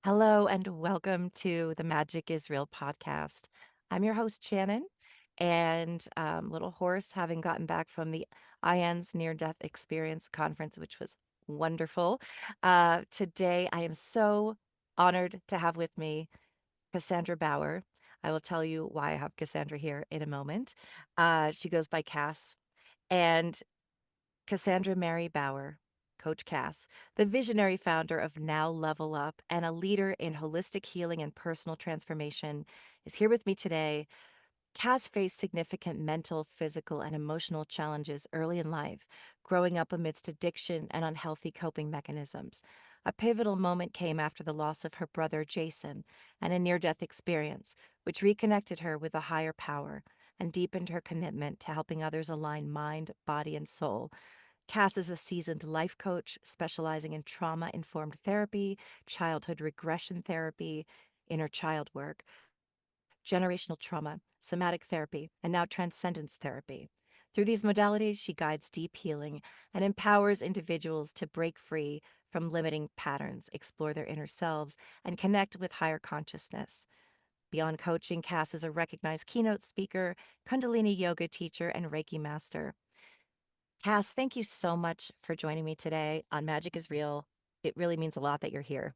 Hello and welcome to the Magic is Real podcast. I'm your host, Shannon, and little horse, having gotten back from the IANS Near Death Experience Conference, which was wonderful. Today, I am so honored to have with me Cassandra Bauer. I will tell you why I have Cassandra here in a moment. She goes by Cass, and Cassandra Mary Bauer, Coach Cass, the visionary founder of Now Level Up and a leader in holistic healing and personal transformation, is here with me today. Cass faced significant mental, physical, and emotional challenges early in life, growing up amidst addiction and unhealthy coping mechanisms. A pivotal moment came after the loss of her brother Jason and a near death experience, which reconnected her with a higher power and deepened her commitment to helping others align mind, body, and soul. Cass is a seasoned life coach specializing in trauma informed therapy, childhood regression therapy, inner child work, generational trauma, somatic therapy, and now transcendence therapy. Through these modalities, she guides deep healing and empowers individuals to break free from limiting patterns, explore their inner selves, and connect with higher consciousness. Beyond coaching, Cass is a recognized keynote speaker, Kundalini yoga teacher, and Reiki master. Cass, thank you so much for joining me today on Magic is Real. It really means a lot that you're here.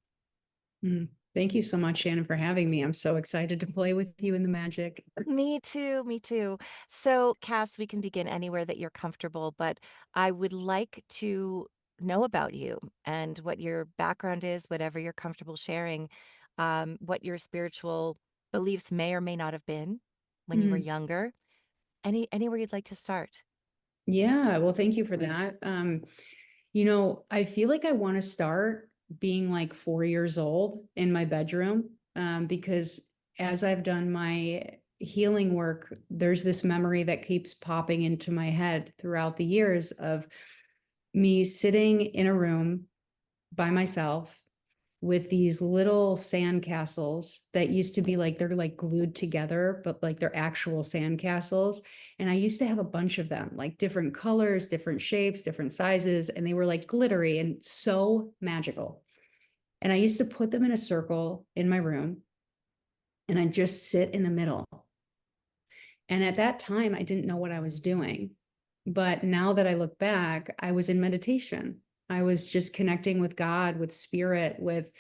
Thank you so much, Shannon, for having me. I'm so excited to play with you in the magic. Me too, me too. So, Cass, we can begin anywhere that you're comfortable, but I would like to know about you and what your background is, whatever you're comfortable sharing, what your spiritual beliefs may or may not have been when you were Mm. younger. Anywhere you'd like to start. Yeah, well, thank you for that. I feel like I want to start being like 4 years old in my bedroom, because as I've done my healing work, there's this memory that keeps popping into my head throughout the years of me sitting in a room by myself with these little sand castles that used to be like they're like glued together, but like they're actual sand castles. And I used to have a bunch of them, like different colors, different shapes, different sizes, and they were like glittery and so magical. And I used to put them in a circle in my room and I'd just sit in the middle. And at that time, I didn't know what I was doing. But now that I look back, I was in meditation. I was just connecting with God, with spirit, with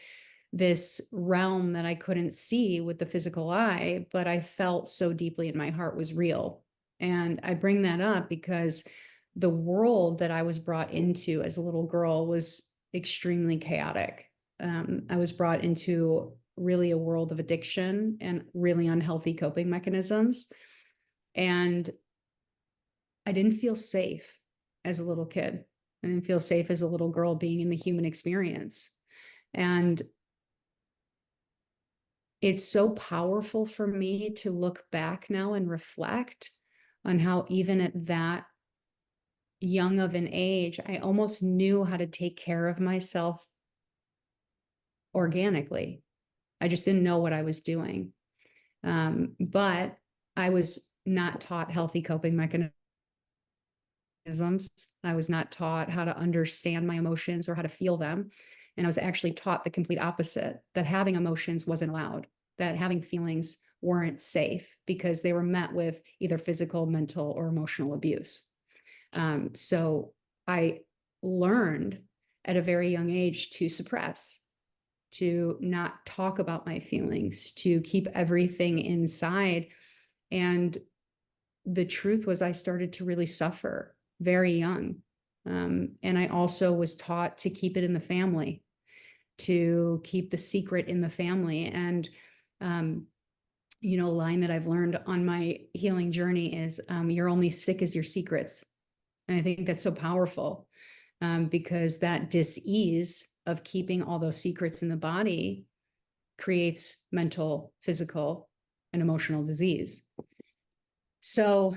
this realm that I couldn't see with the physical eye, but I felt so deeply in my heart was real. And I bring that up because the world that I was brought into as a little girl was extremely chaotic. I was brought into really a world of addiction and really unhealthy coping mechanisms. And I didn't feel safe as a little kid. I didn't feel safe as a little girl being in the human experience. And it's so powerful for me to look back now and reflect on how even at that young of an age, I almost knew how to take care of myself organically. I just didn't know what I was doing. But I was not taught healthy coping mechanisms. I was not taught how to understand my emotions or how to feel them. And I was actually taught the complete opposite, that having emotions wasn't allowed, that having feelings weren't safe because they were met with either physical, mental, or emotional abuse. So I learned at a very young age to suppress, to not talk about my feelings, to keep everything inside. And the truth was, I started to really suffer very young. And I also was taught to keep it in the family, to keep the secret in the family. And, a line that I've learned on my healing journey is you're only sick as your secrets. And I think that's so powerful, because that dis-ease of keeping all those secrets in the body creates mental, physical, and emotional disease. So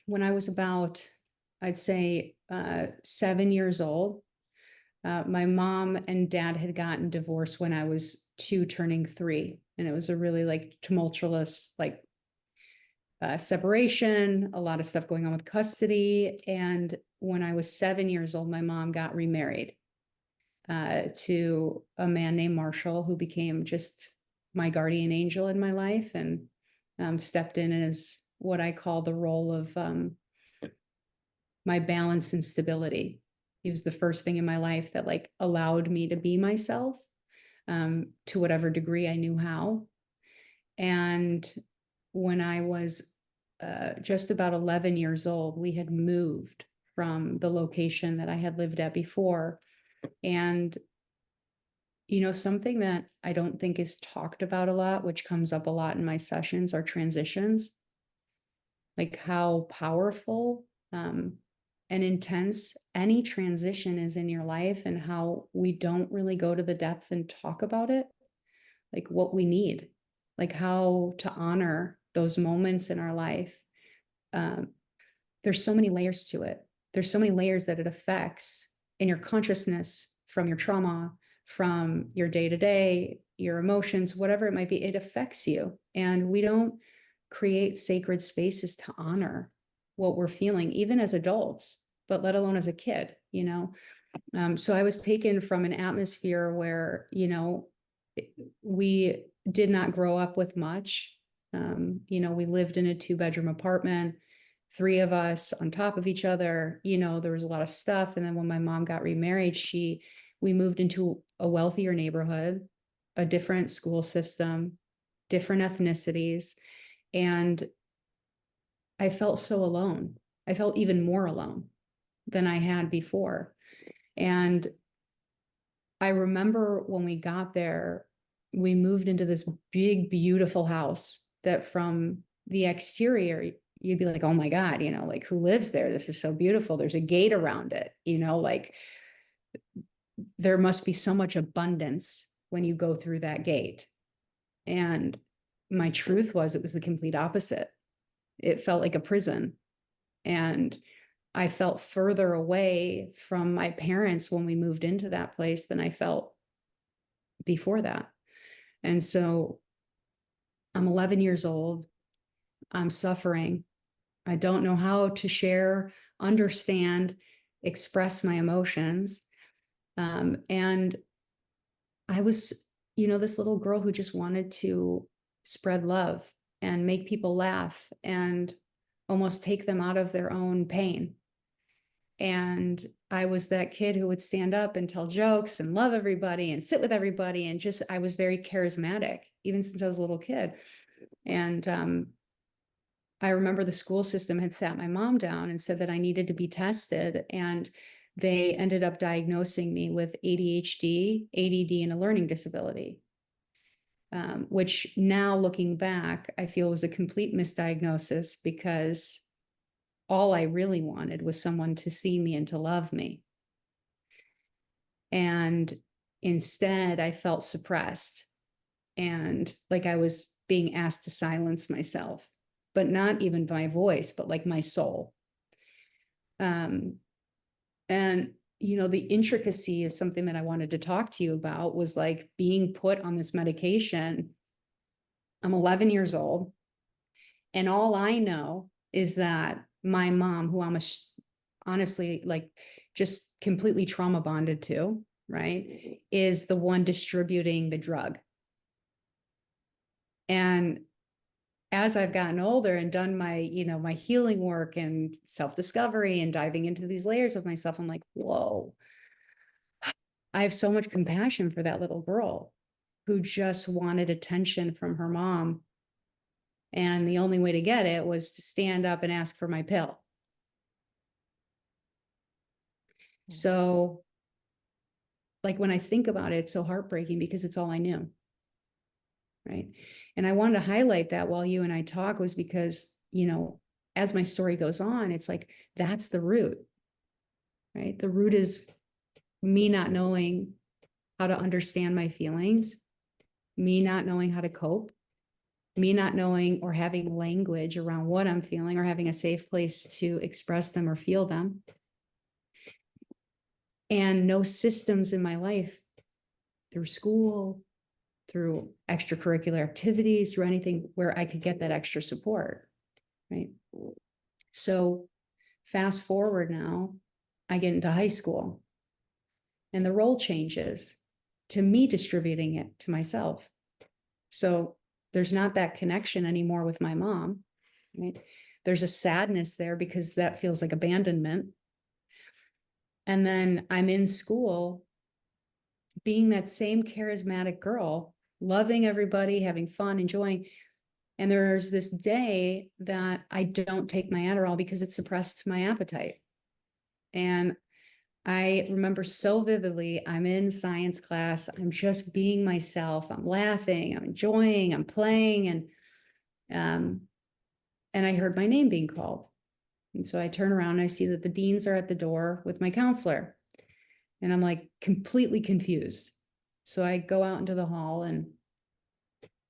when I was about, I'd say 7 years old, my mom and dad had gotten divorced when I was 2 turning 3. And it was a really like tumultuous, like separation, a lot of stuff going on with custody. And when I was 7 years old, my mom got remarried. to a man named Marshall, who became just my guardian angel in my life, and stepped in as what I call the role of my balance and stability. He was the first thing in my life that like allowed me to be myself, to whatever degree I knew how. And when I was just about 11 years old, we had moved from the location that I had lived at before. And, you know, something that I don't think is talked about a lot, which comes up a lot in my sessions, are transitions, like how powerful and intense any transition is in your life, and how we don't really go to the depth and talk about it, like what we need, like how to honor those moments in our life. Um, there's so many layers to it. There's so many layers that it affects in your consciousness, from your trauma, from your day to day, your emotions, whatever it might be. It affects you. And we don't create sacred spaces to honor what we're feeling, even as adults, but let alone as a kid, you know? So I was taken from an atmosphere where, you know, we did not grow up with much. You know, we lived in a 2-bedroom apartment, 3 of us on top of each other. You know, there was a lot of stuff. And then when my mom got remarried, we moved into a wealthier neighborhood, a different school system, different ethnicities. And I felt so alone. I felt even more alone than I had before. And I remember when we got there, we moved into this big, beautiful house that from the exterior, you'd be like, oh my God, you know, like who lives there? This is so beautiful. There's a gate around it, you know, like there must be so much abundance when you go through that gate. And my truth was, it was the complete opposite. It felt like a prison. And I felt further away from my parents when we moved into that place than I felt before that. And so I'm 11 years old. I'm suffering. I don't know how to share, understand, express my emotions. And I was, you know, this little girl who just wanted to spread love and make people laugh and almost take them out of their own pain. And I was that kid who would stand up and tell jokes and love everybody and sit with everybody. And just, I was very charismatic, even since I was a little kid. And I remember the school system had sat my mom down and said that I needed to be tested. And they ended up diagnosing me with ADHD, ADD, and a learning disability, which now looking back, I feel was a complete misdiagnosis, because all I really wanted was someone to see me and to love me. And instead, I felt suppressed and like I was being asked to silence myself, but not even my voice, but like my soul. And, you know, the intricacy is something that I wanted to talk to you about, was like being put on this medication. I'm 11 years old. And all I know is that my mom, who I'm honestly like just completely trauma bonded to, right, is the one distributing the drug. And as I've gotten older and done my, you know, my healing work and self-discovery and diving into these layers of myself, I'm like, whoa, I have so much compassion for that little girl who just wanted attention from her mom. And the only way to get it was to stand up and ask for my pill. So, like, when I think about it, it's so heartbreaking because it's all I knew. Right. And I wanted to highlight that while you and I talk, was because, you know, as my story goes on, it's like, that's the root, right? The root is me not knowing how to understand my feelings, me not knowing how to cope, me not knowing or having language around what I'm feeling, or having a safe place to express them or feel them. And no systems in my life, through school, through extracurricular activities, through anything, where I could get that extra support, right? So fast forward now, I get into high school. and the role changes to me distributing it to myself. So there's not that connection anymore with my mom, right? There's a sadness there because that feels like abandonment. And then I'm in school being that same charismatic girl, loving everybody, having fun, enjoying. And there's this day that I don't take my Adderall because it suppressed my appetite. And I remember so vividly, I'm in science class, I'm just being myself, I'm laughing, I'm enjoying, I'm playing, um, and I heard my name being called. And so I turn around and I see that the deans are at the door with my counselor. And I'm like completely confused. So I go out into the hall and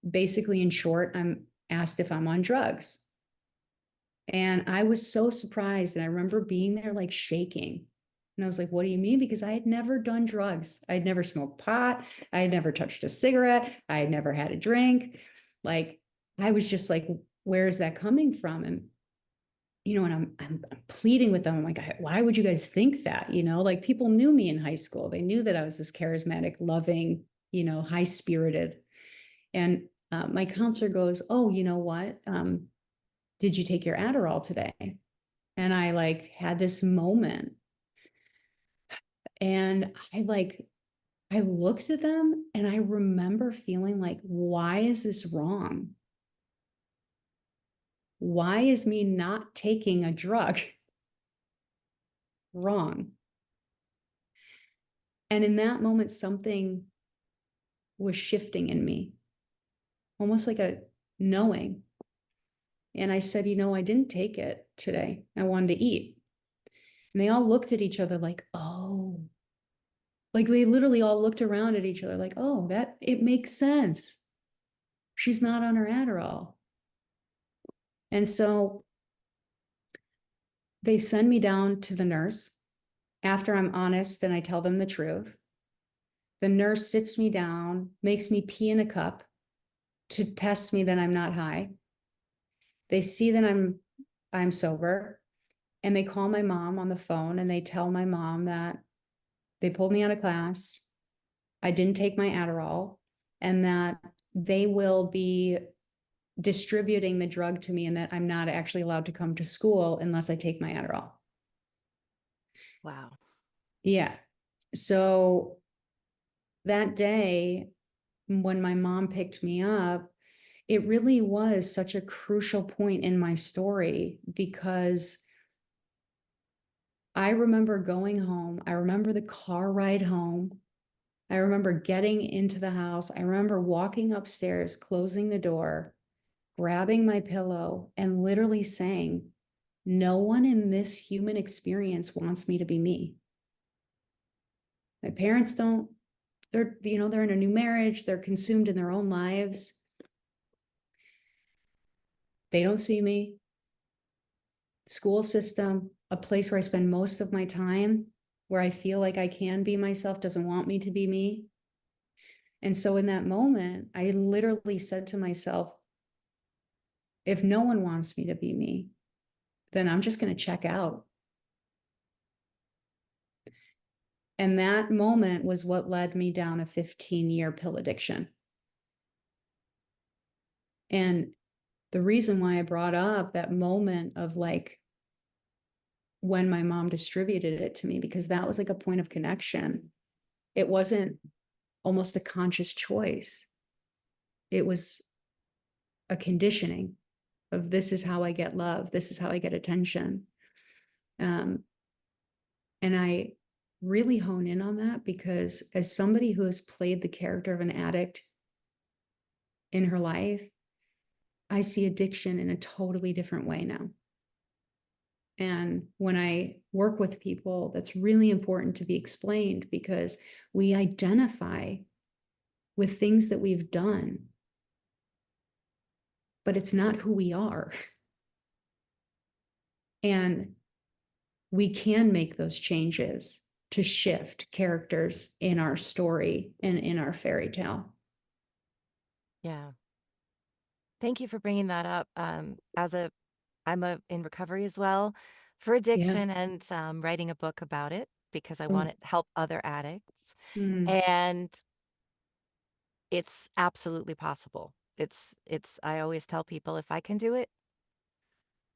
basically, in short, I'm asked if I'm on drugs. And I was so surprised. And I remember being there like shaking. And I was like, what do you mean? Because I had never done drugs. I had never smoked pot. I had never touched a cigarette. I had never had a drink. Like, I was just like, where is that coming from? And, and I'm pleading with them. I'm like, why would you guys think that? Like people knew me in high school. They knew that I was this charismatic, loving, high spirited. And my counselor goes, oh, you know what? Did you take your Adderall today? And I like had this moment and I looked at them and I remember feeling like, why is this wrong? Why is me not taking a drug wrong? And in that moment, something was shifting in me, almost like a knowing. And I said, I didn't take it today. I wanted to eat. And they all looked at each other like, oh, like they literally all looked around at each other like, oh, that it makes sense. She's not on her Adderall. And so they send me down to the nurse after I'm honest and I tell them the truth. The nurse sits me down, makes me pee in a cup to test me that I'm not high. They see that I'm sober, and they call my mom on the phone and they tell my mom that they pulled me out of class. I didn't take my Adderall, and that they will be distributing the drug to me and that I'm not actually allowed to come to school unless I take my Adderall. Wow. Yeah. So that day, when my mom picked me up, it really was such a crucial point in my story because I remember going home. I remember the car ride home. I remember getting into the house. I remember walking upstairs, closing the door, grabbing my pillow, and literally saying, no one in this human experience wants me to be me. My parents don't, they're in a new marriage, they're consumed in their own lives. They don't see me. School system, a place where I spend most of my time, where I feel like I can be myself, doesn't want me to be me. And so in that moment, I literally said to myself, if no one wants me to be me, then I'm just going to check out. And that moment was what led me down a 15-year pill addiction. And the reason why I brought up that moment of like when my mom distributed it to me, because that was like a point of connection. It wasn't almost a conscious choice. It was a conditioning of this is how I get love. This is how I get attention. And I really hone in on that because as somebody who has played the character of an addict in her life, I see addiction in a totally different way now. And when I work with people, that's really important to be explained because we identify with things that we've done, but it's not who we are. And we can make those changes to shift characters in our story and in our fairy tale. Yeah. Thank you for bringing that up. I'm in recovery as well for Yeah. addiction and writing a book about it because I Oh, want to help other addicts. mm, And it's absolutely possible. I always tell people if I can do it,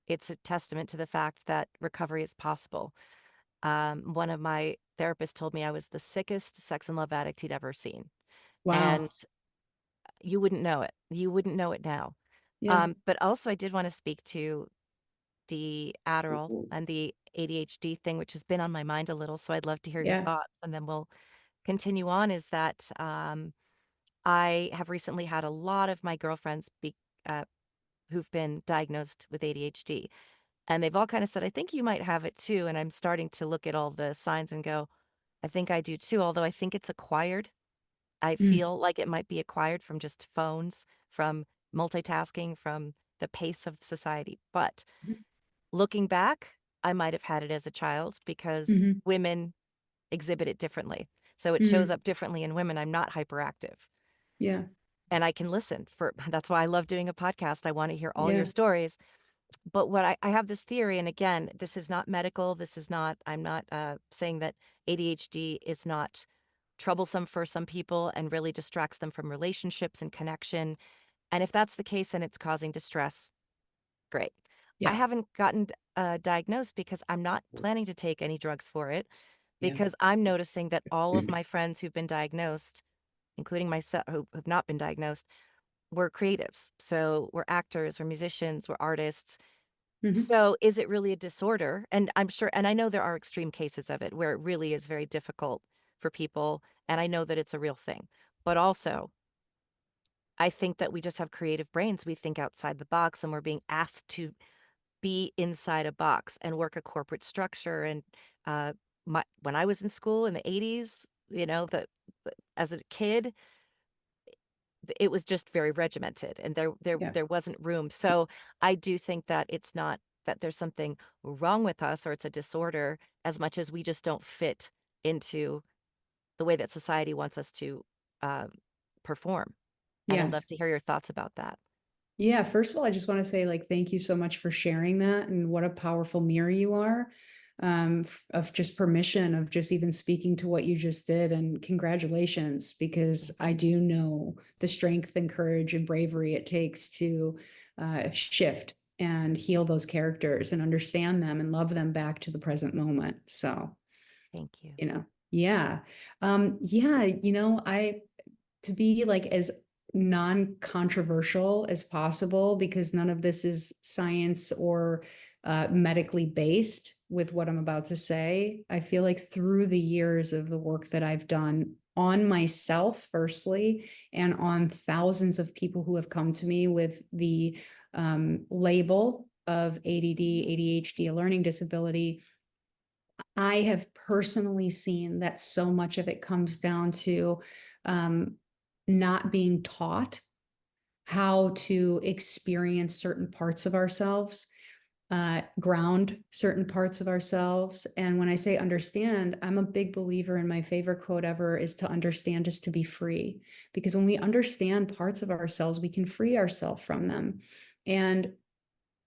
it's a testament to the fact that recovery is possible. One of my therapists told me I was the sickest sex and love addict he'd ever seen. And wow. you wouldn't know it. You wouldn't know it now. Yeah. But also, I did want to speak to the Adderall and the ADHD thing, which has been on my mind a little. So I'd love to hear your Yeah. thoughts, and then we'll continue on. Is that I have recently had a lot of my girlfriends uh, who've been diagnosed with ADHD, and they've all kind of said, "I think you might have it too." And I'm starting to look at all the signs and go, "I think I do too." Although I think it's acquired. I Mm, feel like it might be acquired from just phones, from multitasking, from the pace of society. But looking back, I might have had it as a child because mhm, women exhibit it differently. So it shows mhm. up differently in women. I'm not hyperactive Yeah. and I can listen for that's why I love doing a podcast. I want to hear all your Yeah. stories. But what I have this theory, and again, this is not medical. This is not, I'm not saying that ADHD is not troublesome for some people and really distracts them from relationships and connection. And if that's the case and it's causing distress, great. I Yeah. haven't gotten diagnosed because I'm not planning to take any drugs for it Yeah. because I'm noticing that all of my friends who've been diagnosed, including myself who have not been diagnosed, we're creatives. So we're actors, we're musicians, we're artists. Mhm. So is it really a disorder? And I'm sure, and I know there are extreme cases of it where it really is very difficult for people. And I know that it's a real thing. But also, I think that we just have creative brains. We think outside the box and we're being asked to be inside a box and work a corporate structure. And uh, when I was in school in the 80s, as a kid, it was just very regimented and Yeah. there wasn't room. So I do think that it's not that there's something wrong with us or it's a disorder as much as we just don't fit into the way that society wants us to uh, perform. And I'd love Yes. to hear your thoughts about that. Yeah, first of all, I just want to say like thank you so much for sharing that and what a powerful mirror you are of just permission of just even speaking to what you just did and congratulations because Thank I you. do know the strength and courage and bravery it takes to shift and heal those characters and understand them and love them back to the present moment. So, Thank you. yeah. I to be like as non-controversial as possible because none of this is science or medically based with what I'm about to say. I feel like through the years of the work that I've done on myself, firstly, and on thousands of people who have come to me with the label of ADD, ADHD, a learning disability, I have personally seen that so much of it comes down to um, not being taught how to experience certain parts of ourselves, ground certain parts of ourselves. And when I say understand, I'm a big believer, and my favorite quote ever is to understand is to be free. Because when we understand parts of ourselves, we can free ourselves from them. And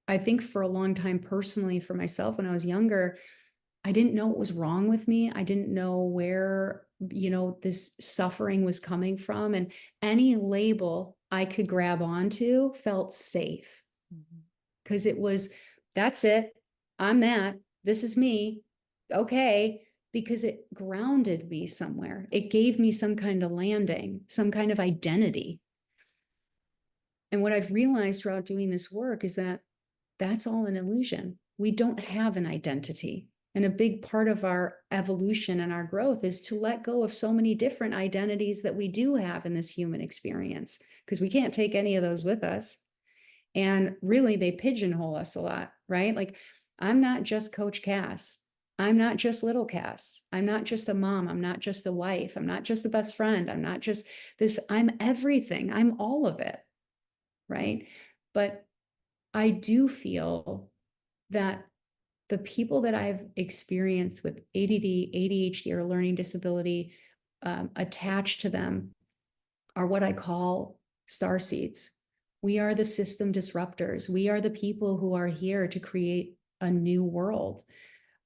I think for a long time, personally, for myself, when I was younger, I didn't know what was wrong with me. I didn't know where, this suffering was coming from. And any label I could grab onto felt safe Mhm. because it was, that's it. I'm that. This is me. Okay. Because it grounded me somewhere. It gave me some kind of landing, some kind of identity. And what I've realized throughout doing this work is that that's all an illusion. We don't have an identity. And a big part of our evolution and our growth is to let go of so many different identities that we do have in this human experience, because we can't take any of those with us. And really, they pigeonhole us a lot, right? Like, I'm not just Coach Cass. I'm not just little Cass. I'm not just a mom. I'm not just a wife. I'm not just the best friend. I'm not just this. I'm everything. I'm all of it, right? But I do feel that the people that I've experienced with ADD, ADHD, or learning disability attached to them are what I call star seeds. We are the system disruptors. We are the people who are here to create a new world,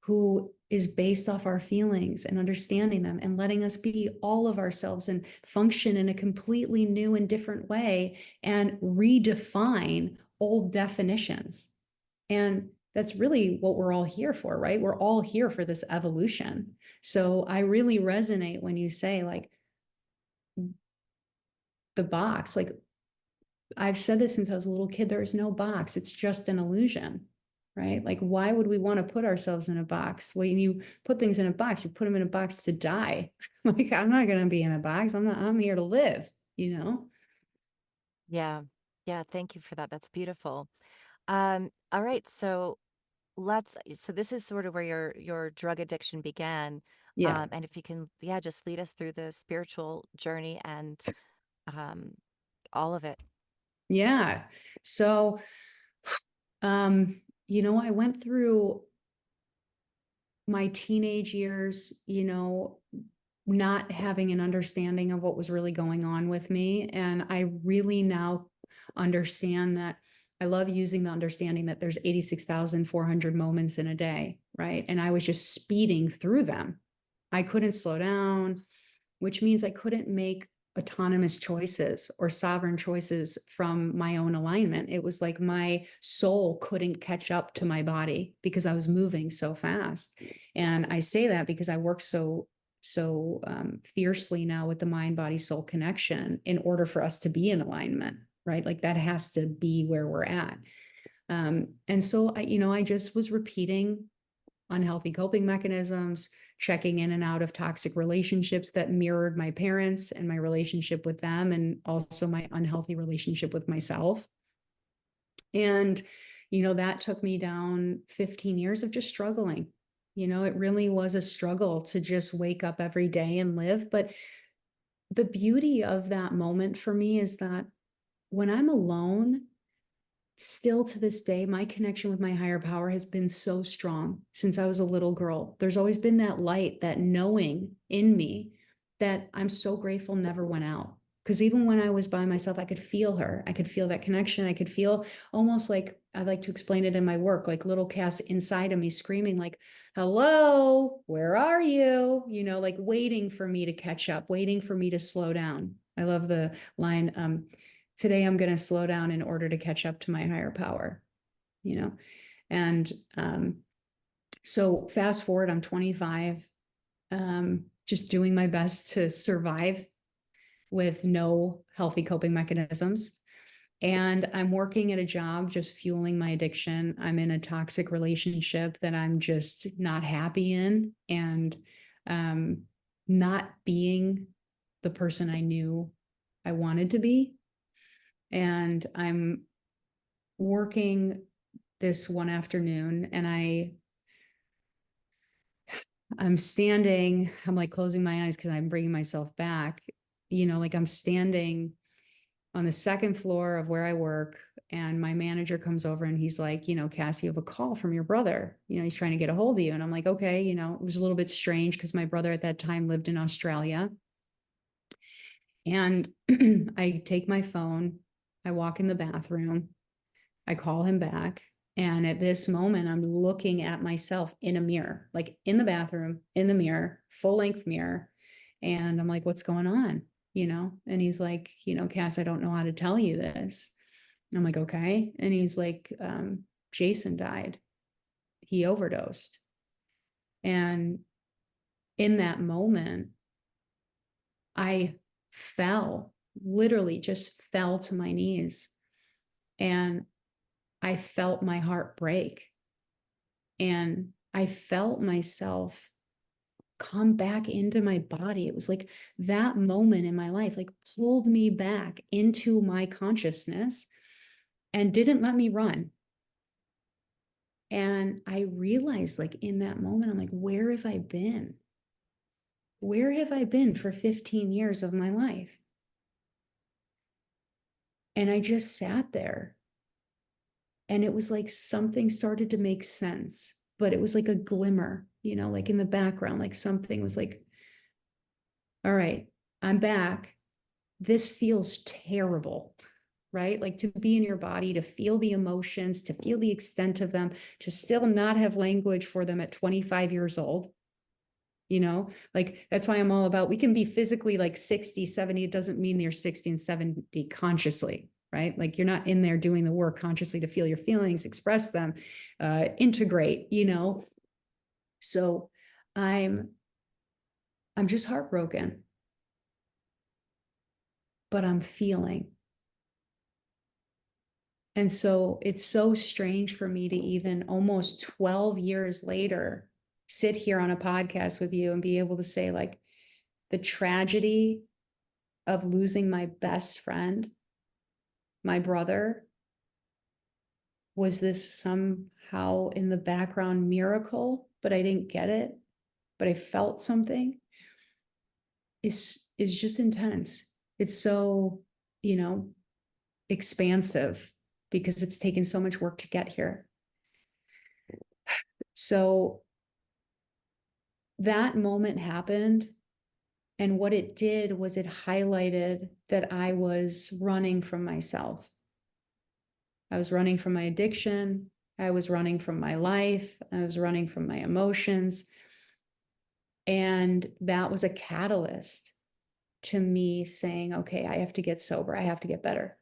who is based off our feelings and understanding them and letting us be all of ourselves and function in a completely new and different way and redefine old definitions. And that's really what we're all here for, right? We're all here for this evolution. So I really resonate when you say, like, the box, like, I've said this since I was a little kid, there is no box. It's just an illusion, right? Like, why would we want to put ourselves in a box? When you put things in a box, you put them in a box to die. Like, I'm not going to be in a box. I'm here to live, you know? Yeah. Yeah, thank you for that. That's beautiful. All right, so this is sort of where your drug addiction began. Yeah. And if you can, yeah, just lead us through the spiritual journey and um all of it. Yeah. So, I went through my teenage years, not having an understanding of what was really going on with me. And I really now understand that I love using the understanding that there's 86,400 moments in a day, right? And I was just speeding through them. I couldn't slow down, which means I couldn't make autonomous choices or sovereign choices from my own alignment. It was like my soul couldn't catch up to my body because I was moving so fast. And I say that because I work so fiercely now with the mind body soul connection in order for us to be in alignment, right? Like, that has to be where we're at. And so I just was repeating unhealthy coping mechanisms, checking in and out of toxic relationships that mirrored my parents and my relationship with them, and also my unhealthy relationship with myself. And, that took me down 15 years of just struggling. It really was a struggle to just wake up every day and live. But the beauty of that moment for me is that when I'm alone, still to this day, my connection with my higher power has been so strong since I was a little girl. There's always been that light, that knowing in me that I'm so grateful never went out. Because even when I was by myself, I could feel her. I could feel that connection. I could feel almost like, I like to explain it in my work, like little Cass inside of me screaming, like, hello, where are you? Like waiting for me to catch up, waiting for me to slow down. I love the line, today I'm going to slow down in order to catch up to my higher power, you know? And so fast forward, I'm 25, just doing my best to survive with no healthy coping mechanisms. And I'm working at a job just fueling my addiction. I'm in a toxic relationship that I'm just not happy in, and not being the person I knew I wanted to be. And I'm working this one afternoon, and I'm standing, I'm like closing my eyes because I'm bringing myself back, like I'm standing on the second floor of where I work, and my manager comes over and he's like, Cassie, you have a call from your brother, he's trying to get a hold of you. And I'm like, okay, it was a little bit strange because my brother at that time lived in Australia. And I take my phone, I walk in the bathroom, I call him back. And at this moment, I'm looking at myself in a mirror, like in the bathroom, in the mirror, full length mirror. And I'm like, what's going on? And he's like, Cass, I don't know how to tell you this. And I'm like, okay. And he's like, Jason died. He overdosed. And in that moment, I fell, literally just fell to my knees. And I felt my heart break, and I felt myself come back into my body. It was like that moment in my life, like pulled me back into my consciousness and didn't let me run. And I realized, like, in that moment, I'm like, where have I been? Where have I been for 15 years of my life? And I just sat there, and it was like something started to make sense, but it was like a glimmer, like in the background, like something was like, all right, I'm back. This feels terrible. right? Like to be in your body, to feel the emotions, to feel the extent of them, to still not have language for them at 25 years old. Like that's why I'm all about, we can be physically like 60, 70. It doesn't mean you're 60 and 70 consciously, right? Like you're not in there doing the work consciously to feel your feelings, express them, integrate. So I'm just heartbroken, but I'm feeling. And so it's so strange for me to even almost 12 years later sit here on a podcast with you and be able to say, like, the tragedy of losing my best friend, my brother, was this somehow in the background miracle, but I didn't get it, but I felt something, is just intense. It's so, expansive because it's taken so much work to get here. So that moment happened. And what it did was it highlighted that I was running from myself. I was running from my addiction. I was running from my life. I was running from my emotions. And that was a catalyst to me saying, okay, I have to get sober. I have to get better.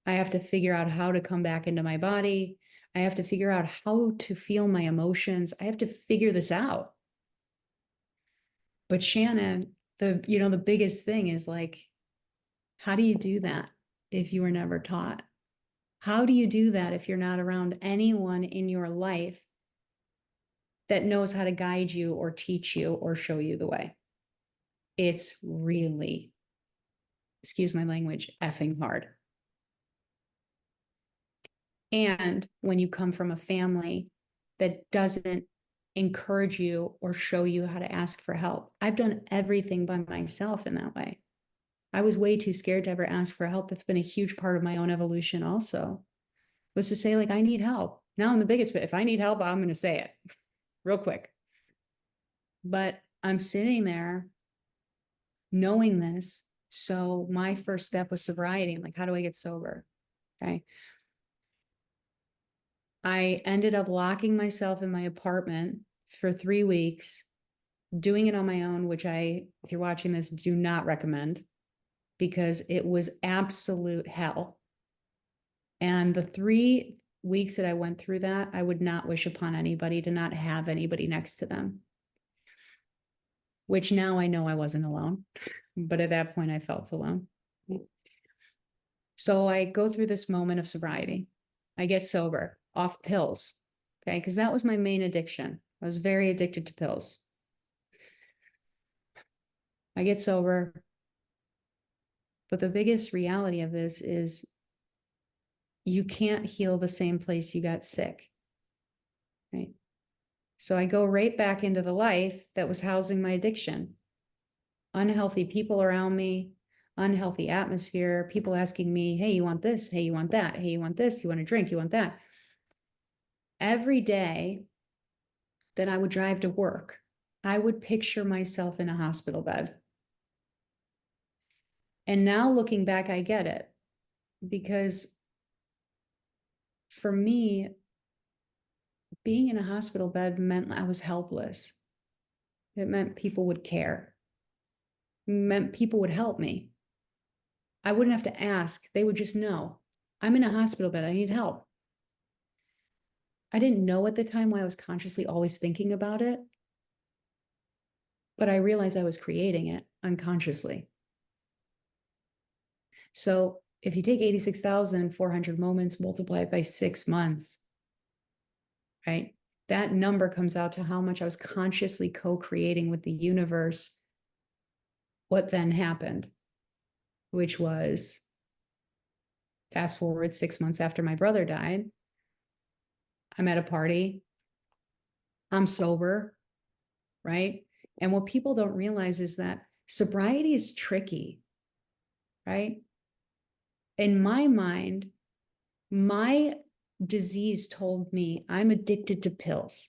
I have to figure out how to come back into my body. I have to figure out how to feel my emotions. I have to figure this out. But Shannon, the biggest thing is like, how do you do that if you were never taught? How do you do that if you're not around anyone in your life that knows how to guide you or teach you or show you the way? It's really, excuse my language, effing hard. And when you come from a family that doesn't encourage you or show you how to ask for help, I've done everything by myself in that way. I was way too scared to ever ask for help. That's been a huge part of my own evolution also, was to say, like, I need help. Now I'm the biggest, but if I need help, I'm going to say it real quick. But I'm sitting there knowing this. So my first step was sobriety. I'm like, how do I get sober? Okay. I ended up locking myself in my apartment for 3 weeks, doing it on my own, which if you're watching this, do not recommend because it was absolute hell. And the 3 weeks that I went through that, I would not wish upon anybody to not have anybody next to them, which now I know I wasn't alone. But at that point, I felt alone. So I go through this moment of sobriety. I get sober off pills. Okay. Because that was my main addiction. I was very addicted to pills. I get sober. But the biggest reality of this is you can't heal the same place you got sick. Right. So I go right back into the life that was housing my addiction. Unhealthy people around me, unhealthy atmosphere, people asking me, hey, you want this? Hey, you want that? Hey, you want this? You want a drink? You want that? Every day that I would drive to work, I would picture myself in a hospital bed. And now looking back, I get it because for me, being in a hospital bed meant I was helpless. It meant people would care. It meant people would help me. I wouldn't have to ask. They would just know. I'm in a hospital bed. I need help. I didn't know at the time why I was consciously always thinking about it, but I realized I was creating it unconsciously. So if you take 86,400 moments, multiply it by 6 months, right? That number comes out to how much I was consciously co-creating with the universe. What then happened, which was fast forward 6 months after my brother died. I'm at a party. I'm sober, right? And what people don't realize is that sobriety is tricky, right? In my mind, my disease told me I'm addicted to pills,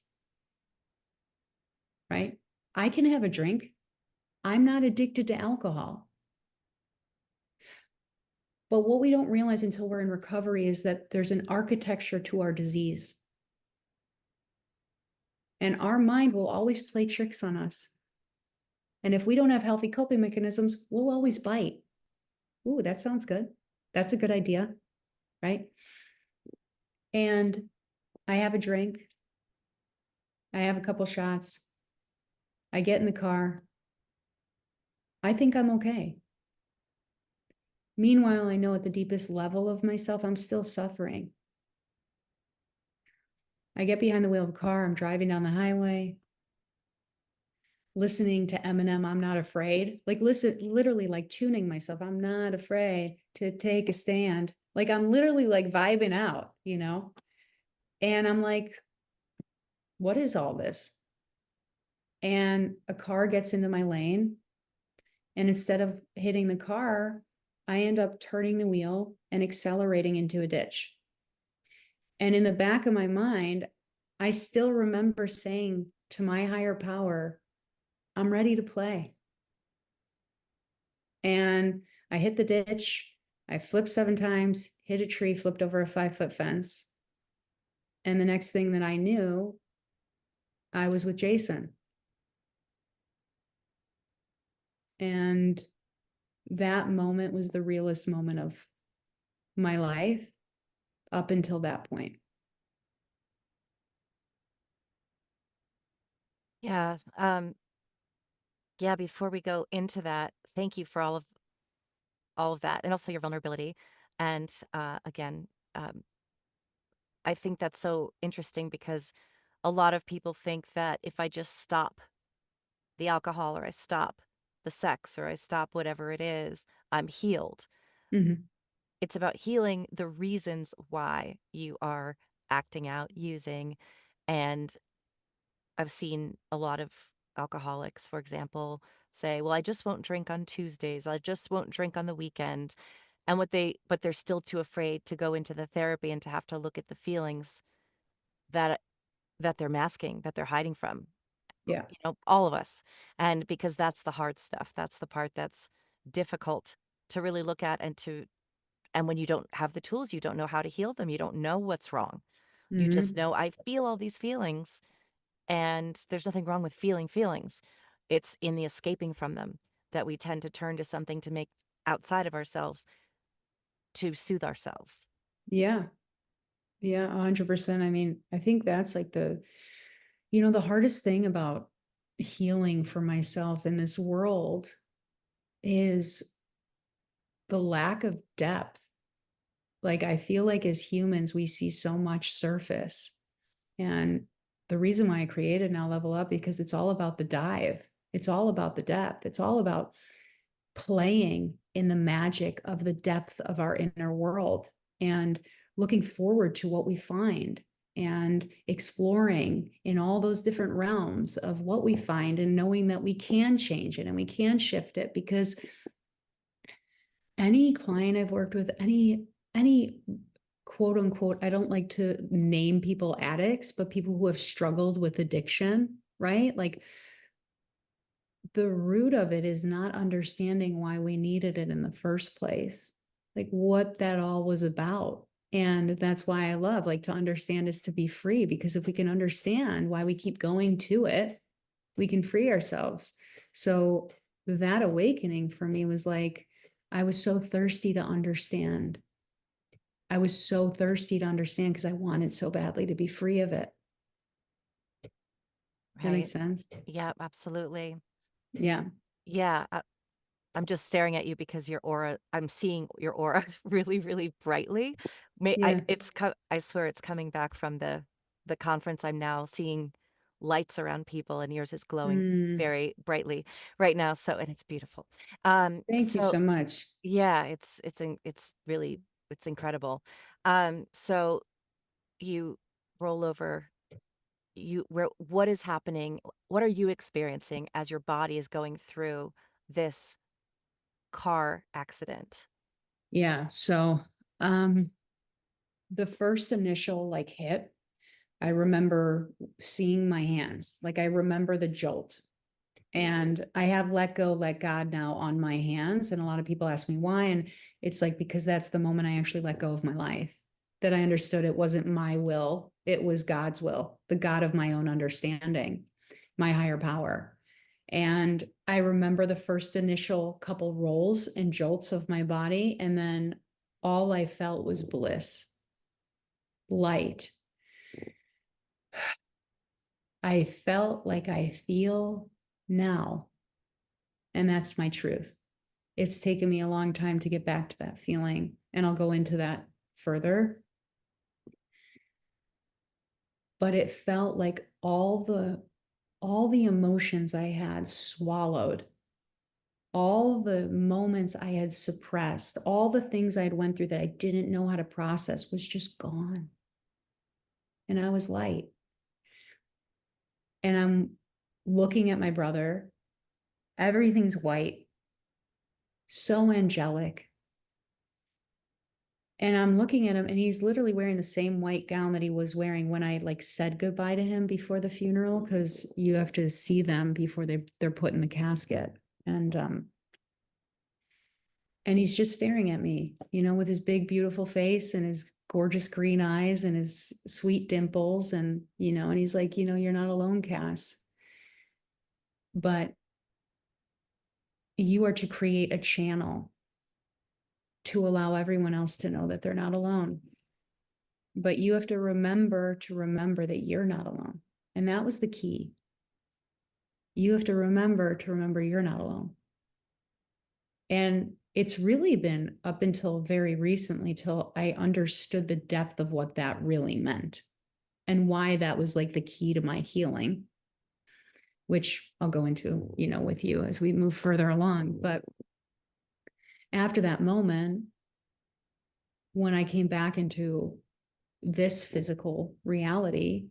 right? I can have a drink. I'm not addicted to alcohol. But what we don't realize until we're in recovery is that there's an architecture to our disease. And our mind will always play tricks on us. And if we don't have healthy coping mechanisms, we'll always bite. Ooh, that sounds good. That's a good idea, right? And I have a drink. I have a couple shots. I get in the car. I think I'm okay. Meanwhile, I know at the deepest level of myself, I'm still suffering. I get behind the wheel of a car. I'm driving down the highway, listening to Eminem, I'm Not Afraid. Like, listen, literally like tuning myself. I'm not afraid to take a stand. Like, I'm literally like vibing out, you know? And I'm like, what is all this? And a car gets into my lane. And instead of hitting the car, I end up turning the wheel and accelerating into a ditch. And in the back of my mind, I still remember saying to my higher power, I'm ready to play. And I hit the ditch. I flipped 7 times, hit a tree, flipped over a 5-foot fence. And the next thing that I knew, I was with Jason. And that moment was the realest moment of my life up until that point. Yeah. Yeah, before we go into that, thank you for all of that and also your vulnerability. And again, um, I think that's so interesting because a lot of people think that if I just stop the alcohol or I stop the sex or I stop whatever it is, I'm healed. Mhm. It's about healing the reasons why you are acting out, using. And I've seen a lot of alcoholics, for example, say, well, I just won't drink on Tuesdays. I just won't drink on the weekend. And but they're still too afraid to go into the therapy and to have to look at the feelings that they're masking, that they're hiding from, Yeah. all of us. And because that's the hard stuff. That's the part that's difficult to really look at and when you don't have the tools, you don't know how to heal them. You don't know what's wrong. You just Mhm. know I feel all these feelings and there's nothing wrong with feeling feelings. It's in the escaping from them that we tend to turn to something to make outside of ourselves to soothe ourselves. Yeah. Yeah, 100%. I mean, I think that's like the hardest thing about healing for myself in this world is the lack of depth. Like, I feel like as humans, we see so much surface. And the reason why I created Now Level Up, because it's all about the dive. It's all about the depth. It's all about playing in the magic of the depth of our inner world and looking forward to what we find and exploring in all those different realms of what we find and knowing that we can change it and we can shift it. Because any client I've worked with, any quote unquote, I don't like to name people addicts, but people who have struggled with addiction, right? Like, the root of it is not understanding why we needed it in the first place, like what that all was about. And that's why I love, like, to understand is to be free, because if we can understand why we keep going to it, we can free ourselves. So that awakening for me was like, I was so thirsty to understand. I was so thirsty to understand because I wanted so badly to be free of it. That Right. makes sense. Yeah, absolutely. Yeah. Yeah. I'm just staring at you because I'm seeing your aura really, really brightly. Yeah. I swear it's coming back from the conference. I'm now seeing lights around people and yours is glowing Mm, very brightly right now. So, and it's beautiful. thank you So so much. yeah, it's really, it's incredible. So you roll over, what is happening? What are you experiencing as your body is going through this car accident? Yeah. So, um, the first initial like hit, I remember seeing my hands. Like, I remember the jolt. And I have let go, let God now on my hands. And a lot of people ask me why. And it's like, because that's the moment I actually let go of my life, that I understood it wasn't my will, it was God's will, the God of my own understanding, my higher power. And I remember the first initial couple rolls and jolts of my body. And then all I felt was bliss, light. I felt like I feel now. And that's my truth. It's taken me a long time to get back to that feeling, and I'll go into that further. But it felt like all the emotions I had swallowed, all the moments I had suppressed, all the things I had went through that I didn't know how to process was just gone. And I was light. And I'm looking at my brother. Everything's white, so angelic. And I'm looking at him, and he's literally wearing the same white gown that he was wearing when I like said goodbye to him before the funeral, because you have to see them before they're put in the casket. And he's just staring at me, with his big, beautiful face and his gorgeous green eyes and his sweet dimples. And he's like, you're not alone, Cass. But you are to create a channel to allow everyone else to know that they're not alone. But you have to remember that you're not alone. And that was the key. You have to remember you're not alone. And it's really been up until very recently till I understood the depth of what that really meant and why that was like the key to my healing, which I'll go into, with you as we move further along. But after that moment, when I came back into this physical reality,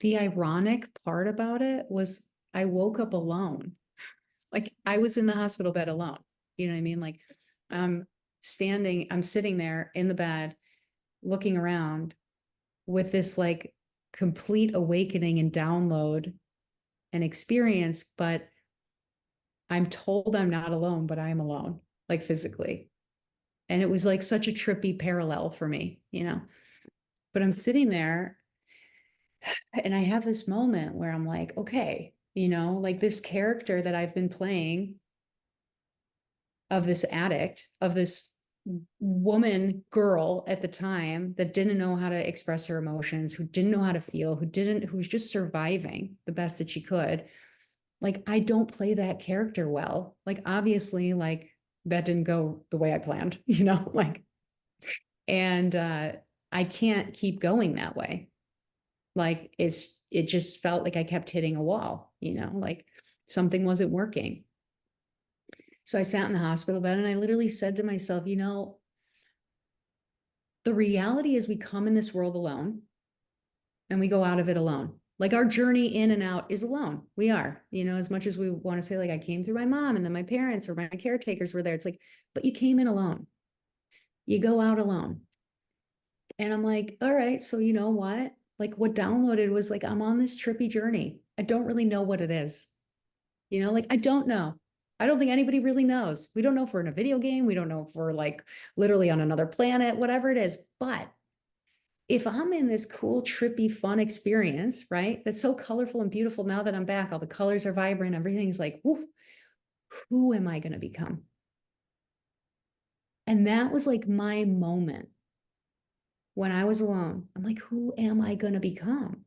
the ironic part about it was I woke up alone. Like I was in the hospital bed alone. You know what I mean? Like I'm I'm sitting there in the bed looking around with this like complete awakening and download and experience, but I'm told I'm not alone, but I'm alone, like physically. And it was like such a trippy parallel for me. But I'm sitting there and I have this moment where I'm like, okay, like this character that I've been playing of this addict, of this woman girl at the time that didn't know how to express her emotions, who didn't know how to feel, who was just surviving the best that she could. Like, I don't play that character well. Like, obviously, like that didn't go the way I planned, like, and I can't keep going that way. Like, it just felt like I kept hitting a wall, like something wasn't working. So I sat in the hospital bed and I literally said to myself, the reality is we come in this world alone and we go out of it alone. Like our journey in and out is alone. We are, as much as we want to say, like, I came through my mom and then my parents or my caretakers were there. It's like, but you came in alone. You go out alone. And I'm like, all right, so you know what? Like what downloaded was like, I'm on this trippy journey. I don't really know what it is. Like I don't know. I don't think anybody really knows. We don't know if we're in a video game. We don't know if we're like literally on another planet, whatever it is. But if I'm in this cool, trippy, fun experience, right? That's so colorful and beautiful now that I'm back, all the colors are vibrant, everything's like, whoo, who am I going to become? And that was like my moment when I was alone. I'm like, who am I going to become?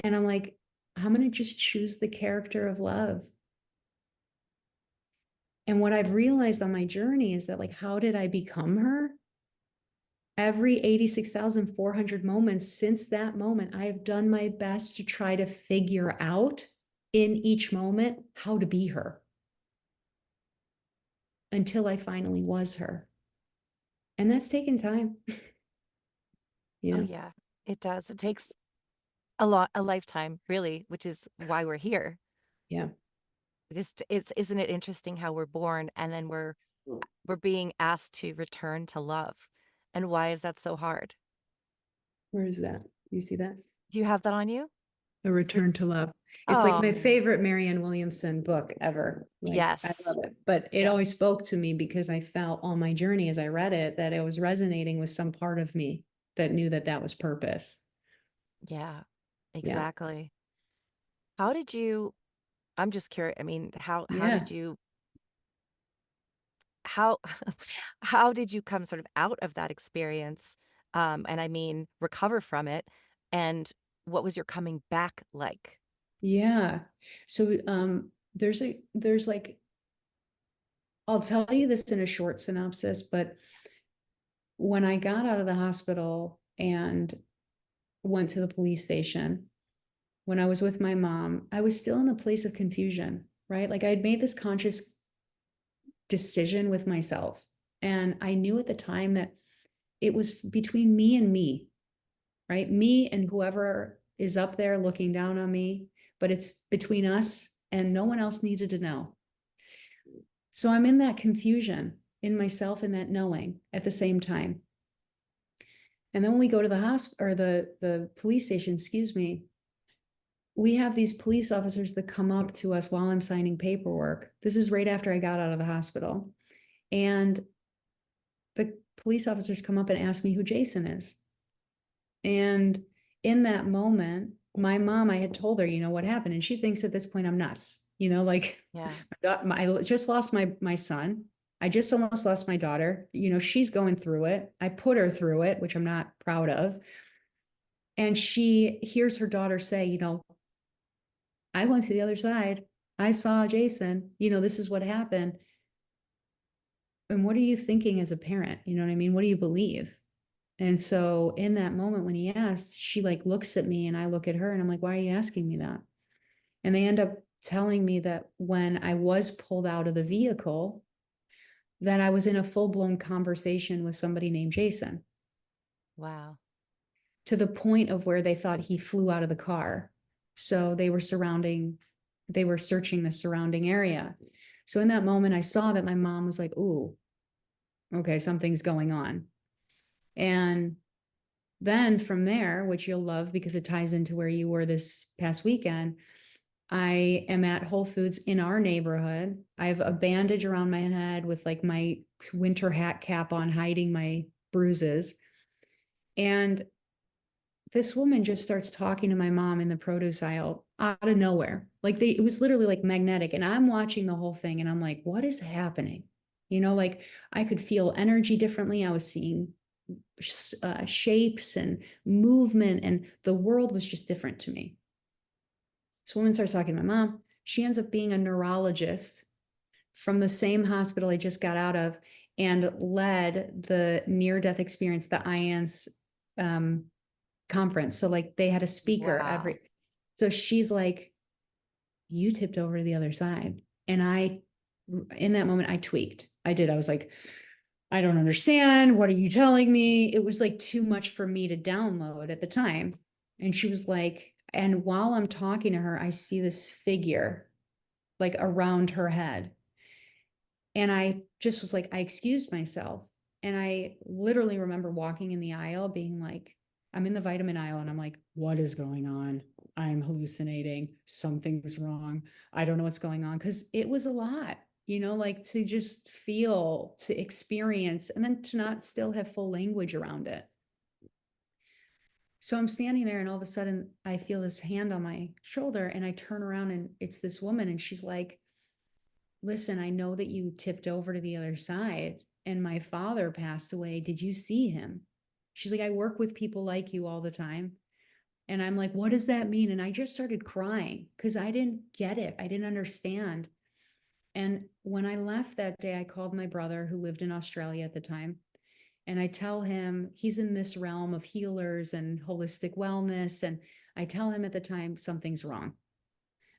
And I'm like, I'm going to just choose the character of love. And what I've realized on my journey is that, like, how did I become her? Every 86,400 moments since that moment, I have done my best to try to figure out in each moment how to be her until I finally was her. And that's taken time, you Oh, know? yeah, it does. It takes a lifetime, really, which is why we're here. Yeah. Isn't it interesting how we're born and then we're being asked to return to love. And why is that so hard? Where is that? You see that? Do you have that on you? A Return to Love. It's like my Oh, favorite Marianne Williamson book ever. Like, I love yes. it. But it always Yes. spoke to me because I felt on my journey as I read it that it was resonating with some part of me that knew that that was purpose. Yeah, Yeah. exactly. How did you, I'm just curious, I mean, how Yeah. did you how how did you come sort of out of that experience? And I mean, recover from it. And what was your coming back like? Yeah. So there's like, I'll tell you this in a short synopsis, but when I got out of the hospital and went to the police station, when I was with my mom, I was still in a place of confusion, right? Like I'd made this conscious decision with myself. And I knew at the time that it was between me and me, right? Me and whoever is up there looking down on me, but it's between us and no one else needed to know. So I'm in that confusion in myself and that knowing at the same time. And then when we go to the hospital or the police station, excuse me, we have these police officers that come up to us while I'm signing paperwork. This is right after I got out of the hospital. And the police officers come up and ask me who Jason is. And in that moment, my mom, I had told her, what happened. And she thinks at this point I'm nuts, like Yeah. I just lost my son. I just almost lost my daughter. She's going through it. I put her through it, which I'm not proud of. And she hears her daughter say, I went to the other side. I saw Jason, this is what happened. And what are you thinking as a parent? You know what I mean? What do you believe? And so in that moment when he asked, she like looks at me and I look at her and I'm like, why are you asking me that? And they end up telling me that when I was pulled out of the vehicle, that I was in a full-blown conversation with somebody named Jason Wow. to the point of where they thought he flew out of the car. So they were searching the surrounding area. So in that moment, I saw that my mom was like, ooh, okay, something's going on. And then from there, which you'll love because it ties into where you were this past weekend, I am at Whole Foods in our neighborhood. I have a bandage around my head with like my winter hat cap on, hiding my bruises. And this woman just starts talking to my mom in the produce aisle out of nowhere. Like it was literally like magnetic. And I'm watching the whole thing and I'm like, what is happening? Like I could feel energy differently. I was seeing shapes and movement, and the world was just different to me. This woman starts talking to my mom. She ends up being a neurologist from the same hospital I just got out of and led the near death experience, the IANS conference. So, like, they had a speaker Wow. so she's like, you tipped over to the other side. And in that moment, I tweaked. I did. I was like, I don't understand. What are you telling me? It was like too much for me to download at the time. And she was like, and while I'm talking to her, I see this figure like around her head. And I just was like, I excused myself. And I literally remember walking in the aisle being like, I'm in the vitamin aisle and I'm like, what is going on? I'm hallucinating. Something's wrong. I don't know what's going on. Cause it was a lot, like to just feel, to experience, and then to not still have full language around it. So I'm standing there and all of a sudden I feel this hand on my shoulder and I turn around and it's this woman and she's like, listen, I know that you tipped over to the other side and my father passed away. Did you see him? She's like, I work with people like you all the time. And I'm like, what does that mean? And I just started crying because I didn't get it. I didn't understand. And when I left that day, I called my brother who lived in Australia at the time. And I tell him he's in this realm of healers and holistic wellness. And I tell him at the time, something's wrong.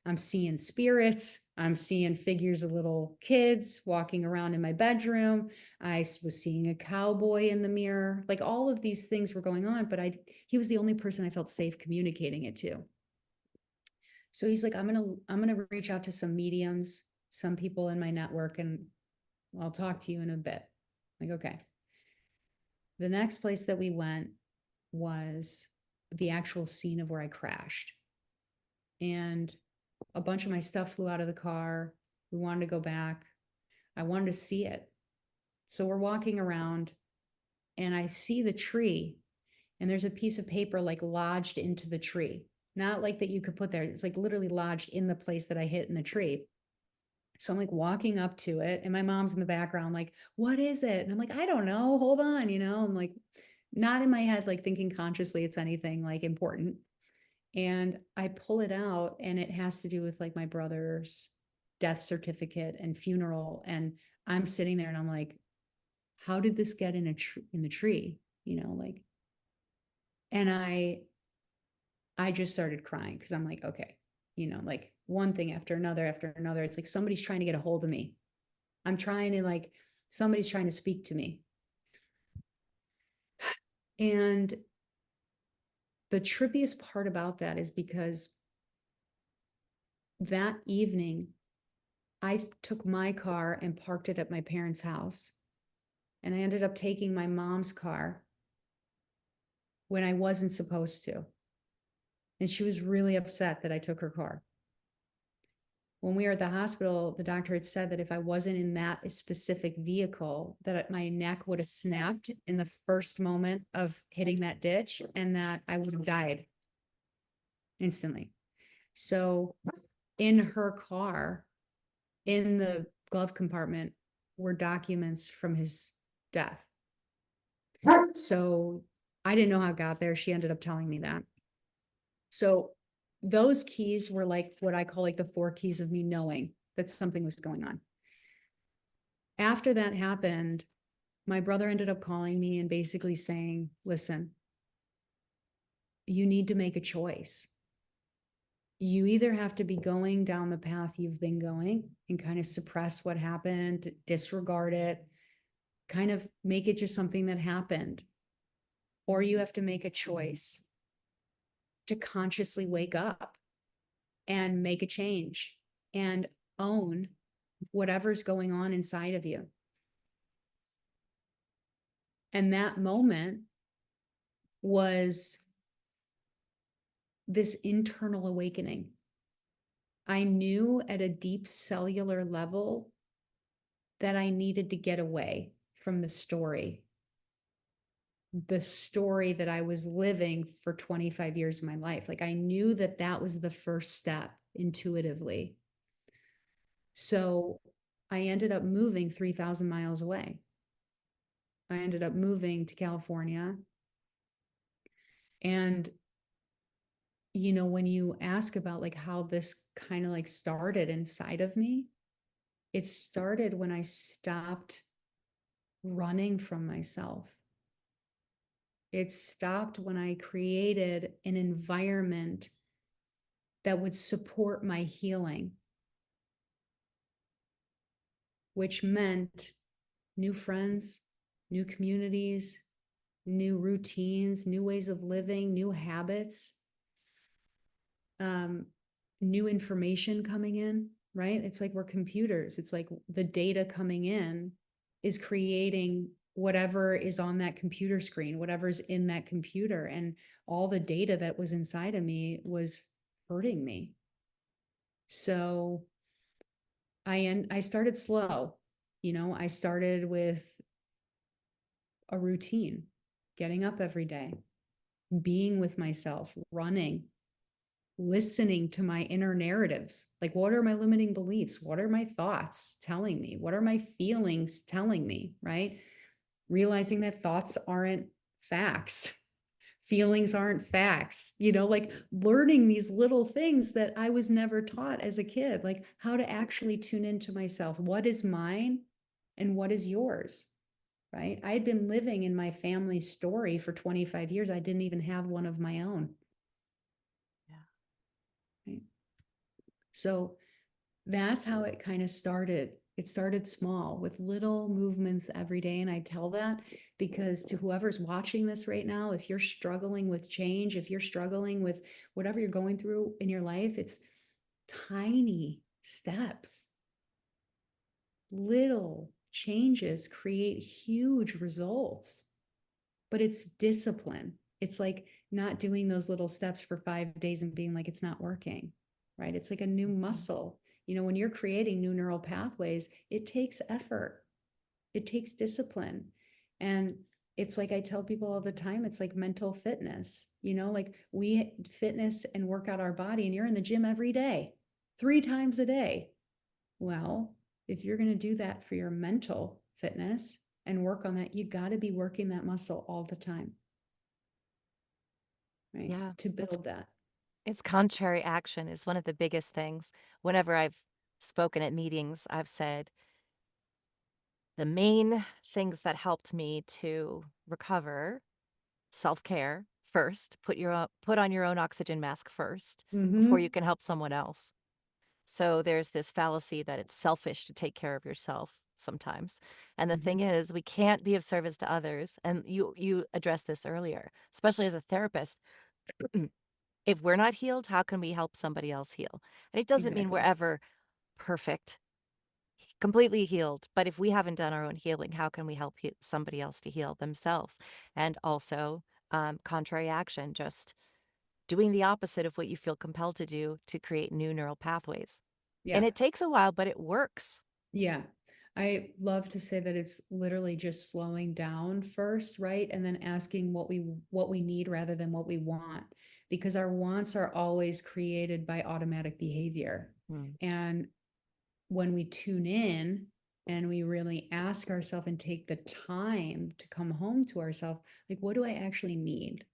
I'm seeing spirits. I'm seeing figures of little kids walking around in my bedroom. I was seeing a cowboy in the mirror. Like all of these things were going on, but he was the only person I felt safe communicating it to. So he's like, I'm gonna reach out to some mediums, some people in my network, and I'll talk to you in a bit. Like, okay. The next place that we went was the actual scene of where I crashed. and a bunch of my stuff flew out of the car. We wanted to go back. I wanted to see it. So we're walking around and I see the tree, and there's a piece of paper like lodged into the tree. Not like that you could put there. It's like literally lodged in the place that I hit in the tree. So I'm like walking up to it, and my mom's in the background, like, what is it? And I'm like, I don't know. Hold on. I'm like, not in my head, like thinking consciously it's anything like important. And I pull it out, and it has to do with like my brother's death certificate and funeral. And I'm sitting there and I'm like, how did this get in the tree? Like, and I just started crying because I'm like, okay, like one thing after another after another. It's like somebody's trying to get a hold of me. I'm trying to like, somebody's trying to speak to me. And the trippiest part about that is because that evening, I took my car and parked it at my parents' house. And I ended up taking my mom's car when I wasn't supposed to. And she was really upset that I took her car. When we were at the hospital, the doctor had said that if I wasn't in that specific vehicle, that my neck would have snapped in the first moment of hitting that ditch, and that I would have died instantly. So in her car, in the glove compartment, were documents from his death. So I didn't know how it got there. She ended up telling me that. So those keys were like what I call like the 4 keys of me knowing that something was going on. After that happened, my brother ended up calling me and basically saying, listen, you need to make a choice. You either have to be going down the path you've been going and kind of suppress what happened, disregard it, kind of make it just something that happened, or you have to make a choice to consciously wake up and make a change and own whatever's going on inside of you. And that moment was this internal awakening. I knew at a deep cellular level that I needed to get away from the story that I was living for 25 years of my life. Like I knew that that was the first step intuitively. So I ended up moving 3,000 miles away. I ended up moving to California. And, when you ask about like how this kind of like started inside of me, it started when I stopped running from myself. It stopped when I created an environment that would support my healing, which meant new friends, new communities, new routines, new ways of living, new habits, new information coming in, right? It's like we're computers. It's like the data coming in is creating whatever is on that computer screen, whatever's in that computer. And all the data that was inside of me was hurting me. So I started slow. I started with a routine, getting up every day, being with myself, running, listening to my inner narratives. Like, what are my limiting beliefs? What are my thoughts telling me? What are my feelings telling me? Right? Realizing that thoughts aren't facts. Feelings aren't facts, like learning these little things that I was never taught as a kid, like how to actually tune into myself. What is mine and what is yours? Right? I had been living in my family's story for 25 years. I didn't even have one of my own. Yeah. Right? So that's how it kind of started. It started small with little movements every day. And I tell that because to whoever's watching this right now, if you're struggling with change, if you're struggling with whatever you're going through in your life, it's tiny steps. Little changes create huge results, but it's discipline. It's like not doing those little steps for 5 days and being like, it's not working. right? It's like a new Mhm. muscle. When you're creating new neural pathways, it takes effort, it takes discipline. And it's like I tell people all the time, it's like mental fitness, like we fitness and work out our body, and you're in the gym every day, 3 times a day. Well, if you're going to do that for your mental fitness and work on that, you got to be working that muscle all the time, right? Yeah, To it's build that. it's contrary action is one of the biggest things. Whenever I've spoken at meetings, I've said the main things that helped me to recover, self-care first, put on your own oxygen mask first before you Mm-hmm. can help someone else. So there's this fallacy that it's selfish to take care of yourself sometimes. And the Mm-hmm. thing is, we can't be of service to others. And you addressed this earlier, especially as a therapist. If we're not healed, how can we help somebody else heal? And it doesn't mean we're Exactly. ever perfect, completely healed. But if we haven't done our own healing, how can we help somebody else to heal themselves? And also, contrary action, just doing the opposite of what you feel compelled to do to create new neural pathways. And Yeah. it takes a while, but it works. Yeah. I love to say that it's literally just slowing down first, right? And then asking what we need rather than what we want, because our wants are always created by automatic behavior. Mm. And when we tune in and we really ask ourselves and take the time to come home to ourselves, like, what do I actually need?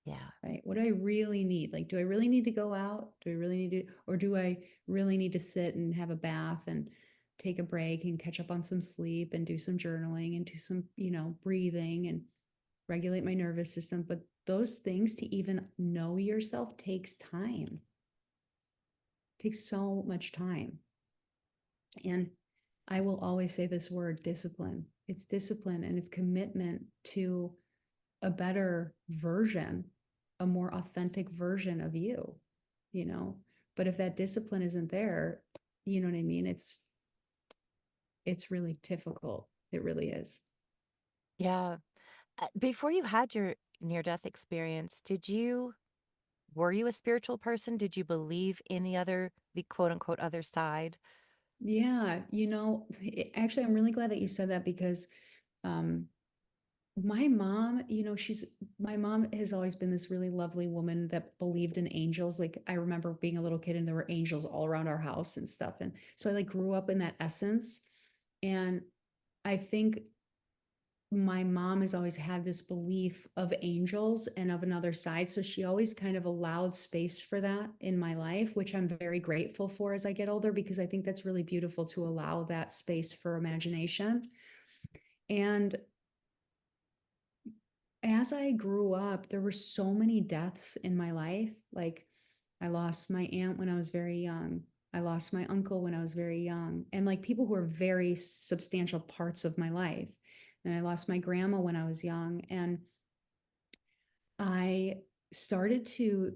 Yeah. Right? What do I really need? Like, do I really need to go out? Do I really need to, or do I really need to sit and have a bath and take a break and catch up on some sleep and do some journaling and do some, breathing and regulate my nervous system? But those things, to even know yourself, takes time, takes so much time. And I will always say this word, discipline. It's discipline and it's commitment to a better version, a more authentic version of you, you know. But if that discipline isn't there, you know what I mean? It's really difficult. It really is. Yeah. Before you had your near death experience, were you a spiritual person? Did you believe in the quote unquote other side? Yeah, actually, I'm really glad that you said that because um my mom, my mom has always been this really lovely woman that believed in angels. Like, I remember being a little kid and there were angels all around our house and stuff. And so I like grew up in that essence. And I think my mom has always had this belief of angels and of another side. So she always kind of allowed space for that in my life, which I'm very grateful for as I get older, because I think that's really beautiful to allow that space for imagination. And as I grew up, there were so many deaths in my life. Like, I lost my aunt when I was very young. I lost my uncle when I was very young. And like people who are very substantial parts of my life. And I lost my grandma when I was young. And I started to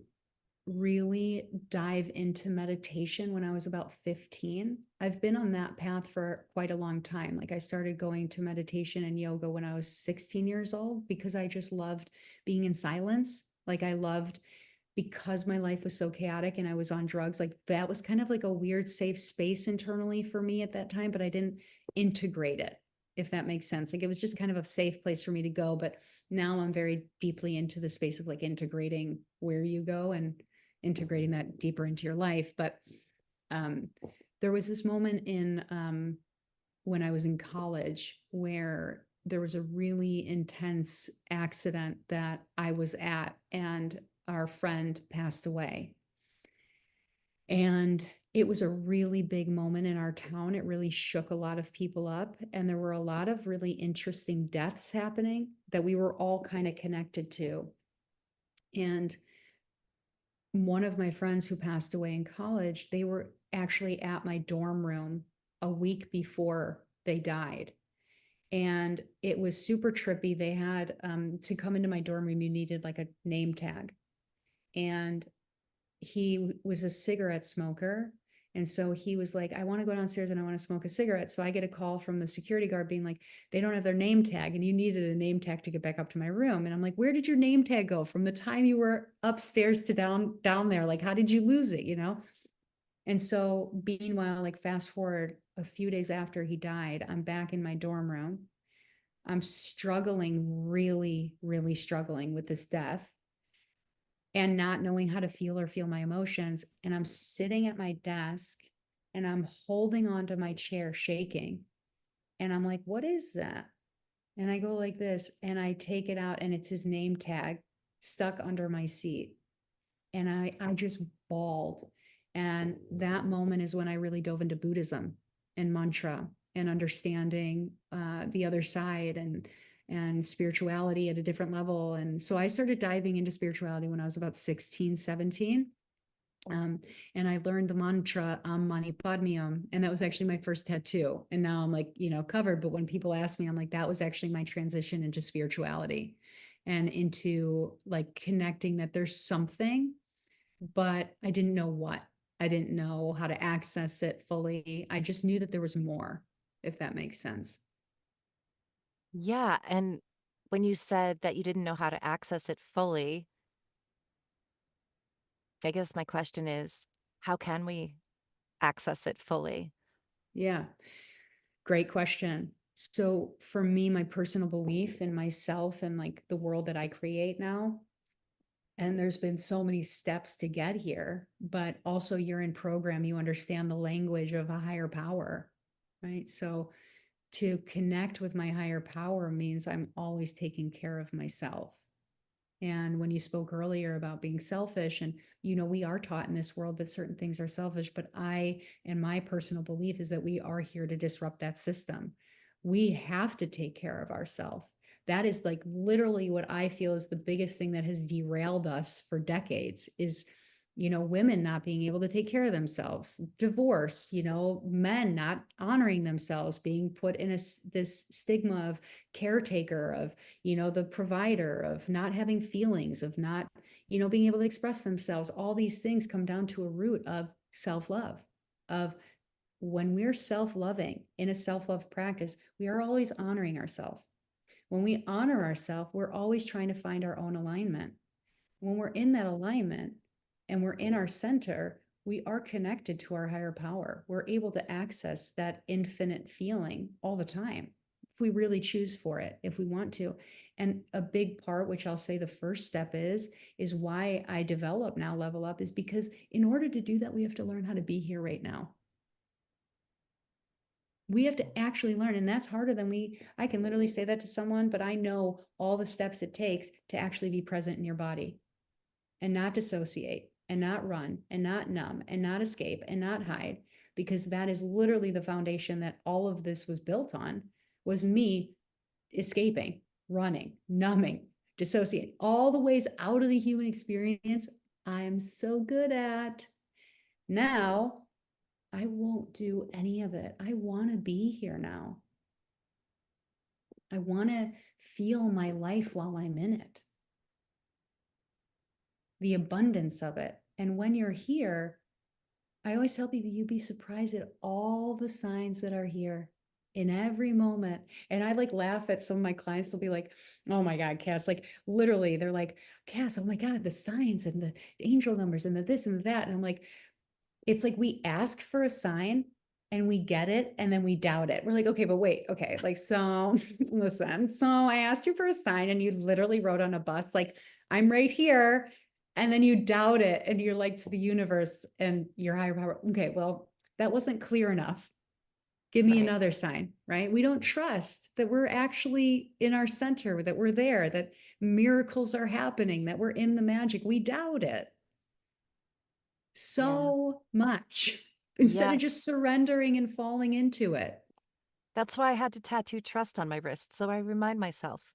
really dive into meditation when I was about 15. I've been on that path for quite a long time. Like, I started going to meditation and yoga when I was 16 years old because I just loved being in silence. Like, I loved, because my life was so chaotic and I was on drugs, like that was kind of like a weird safe space internally for me at that time, but I didn't integrate it, if that makes sense. Like, it was just kind of a safe place for me to go. But now I'm very deeply into the space of like integrating where you go and integrating that deeper into your life. But um, there was this moment in when I was in college where there was a really intense accident that I was at, and our friend passed away. And it was a really big moment in our town. It really shook a lot of people up. And there were a lot of really interesting deaths happening that we were all kind of connected to. And one of my friends who passed away in college, they were actually at my dorm room a week before they died. And it was super trippy. They had to come into my dorm room, you needed like a name tag. And he was a cigarette smoker. And so he was like, I want to go downstairs and I want to smoke a cigarette. So I get a call from the security guard being like, they don't have their name tag and you needed a name tag to get back up to my room. And I'm like, where did your name tag go from the time you were upstairs to down there? Like, how did you lose it? And so meanwhile, like fast forward a few days after he died, I'm back in my dorm room. I'm struggling, really, really struggling with this death and not knowing how to feel my emotions. And I'm sitting at my desk and I'm holding onto my chair, shaking. And I'm like, what is that? And I go like this and I take it out and it's his name tag stuck under my seat. And I just bawled. And that moment is when I really dove into Buddhism and mantra and understanding the other side and spirituality at a different level. And so I started diving into spirituality when I was about 16, 17. And I learned the mantra Mani Padme Hum, and that was actually my first tattoo. And now I'm like, covered. But when people ask me, I'm like, that was actually my transition into spirituality and into like connecting that there's something, but I didn't know what. I didn't know how to access it fully. I just knew that there was more, if that makes sense. Yeah, and when you said that you didn't know how to access it fully, I guess my question is, how can we access it fully? Yeah, great question. So for me, my personal belief in myself and like the world that I create now, and there's been so many steps to get here, but also you're in program, you understand the language of a higher power, right? So to connect with my higher power means I'm always taking care of myself. And when you spoke earlier about being selfish, and we are taught in this world that certain things are selfish, but I and my personal belief is that we are here to disrupt that system. We have to take care of ourselves. That is like literally what I feel is the biggest thing that has derailed us for decades is women not being able to take care of themselves, divorce, men not honoring themselves, being put in this stigma of caretaker, of the provider, of not having feelings, of not being able to express themselves. All these things come down to a root of self-love, of when we're self-loving in a self-love practice, we are always honoring ourselves. When we honor ourselves, we're always trying to find our own alignment. When we're in that alignment and we're in our center, we are connected to our higher power. We're able to access that infinite feeling all the time if we really choose for it, if we want to. And a big part, which I'll say the first step is why I develop now Level Up, is because in order to do that, we have to learn how to be here right now. We have to actually learn, and that's harder than I can literally say that to someone, but I know all the steps it takes to actually be present in your body and not dissociate and not run and not numb and not escape and not hide, because that is literally the foundation that all of this was built on, was me escaping, running, numbing, dissociating, all the ways out of the human experience I'm so good at. Now I won't do any of it. I want to be here now. I want to feel my life while I'm in it, the abundance of it. And when you're here, I always tell people, you'd be surprised at all the signs that are here in every moment. And I like laugh at some of my clients. They'll be like, oh my God, Cass, like literally, they're like, Cass, oh my God, the signs and the angel numbers and the this and the that. And I'm like, it's like we ask for a sign and we get it and then we doubt it. We're like, okay, but wait, okay. Like, so listen, so I asked you for a sign and you literally wrote on a bus, like, I'm right here. And then you doubt it and you're like to the universe and your higher power. Okay, well, that wasn't clear enough. Give me Right. another sign, right? We don't trust that we're actually in our center, that we're there, that miracles are happening, that we're in the magic. We doubt it Yeah. so much instead of Yes. just surrendering and falling into it. That's why I had to tattoo trust on my wrist, so I remind myself.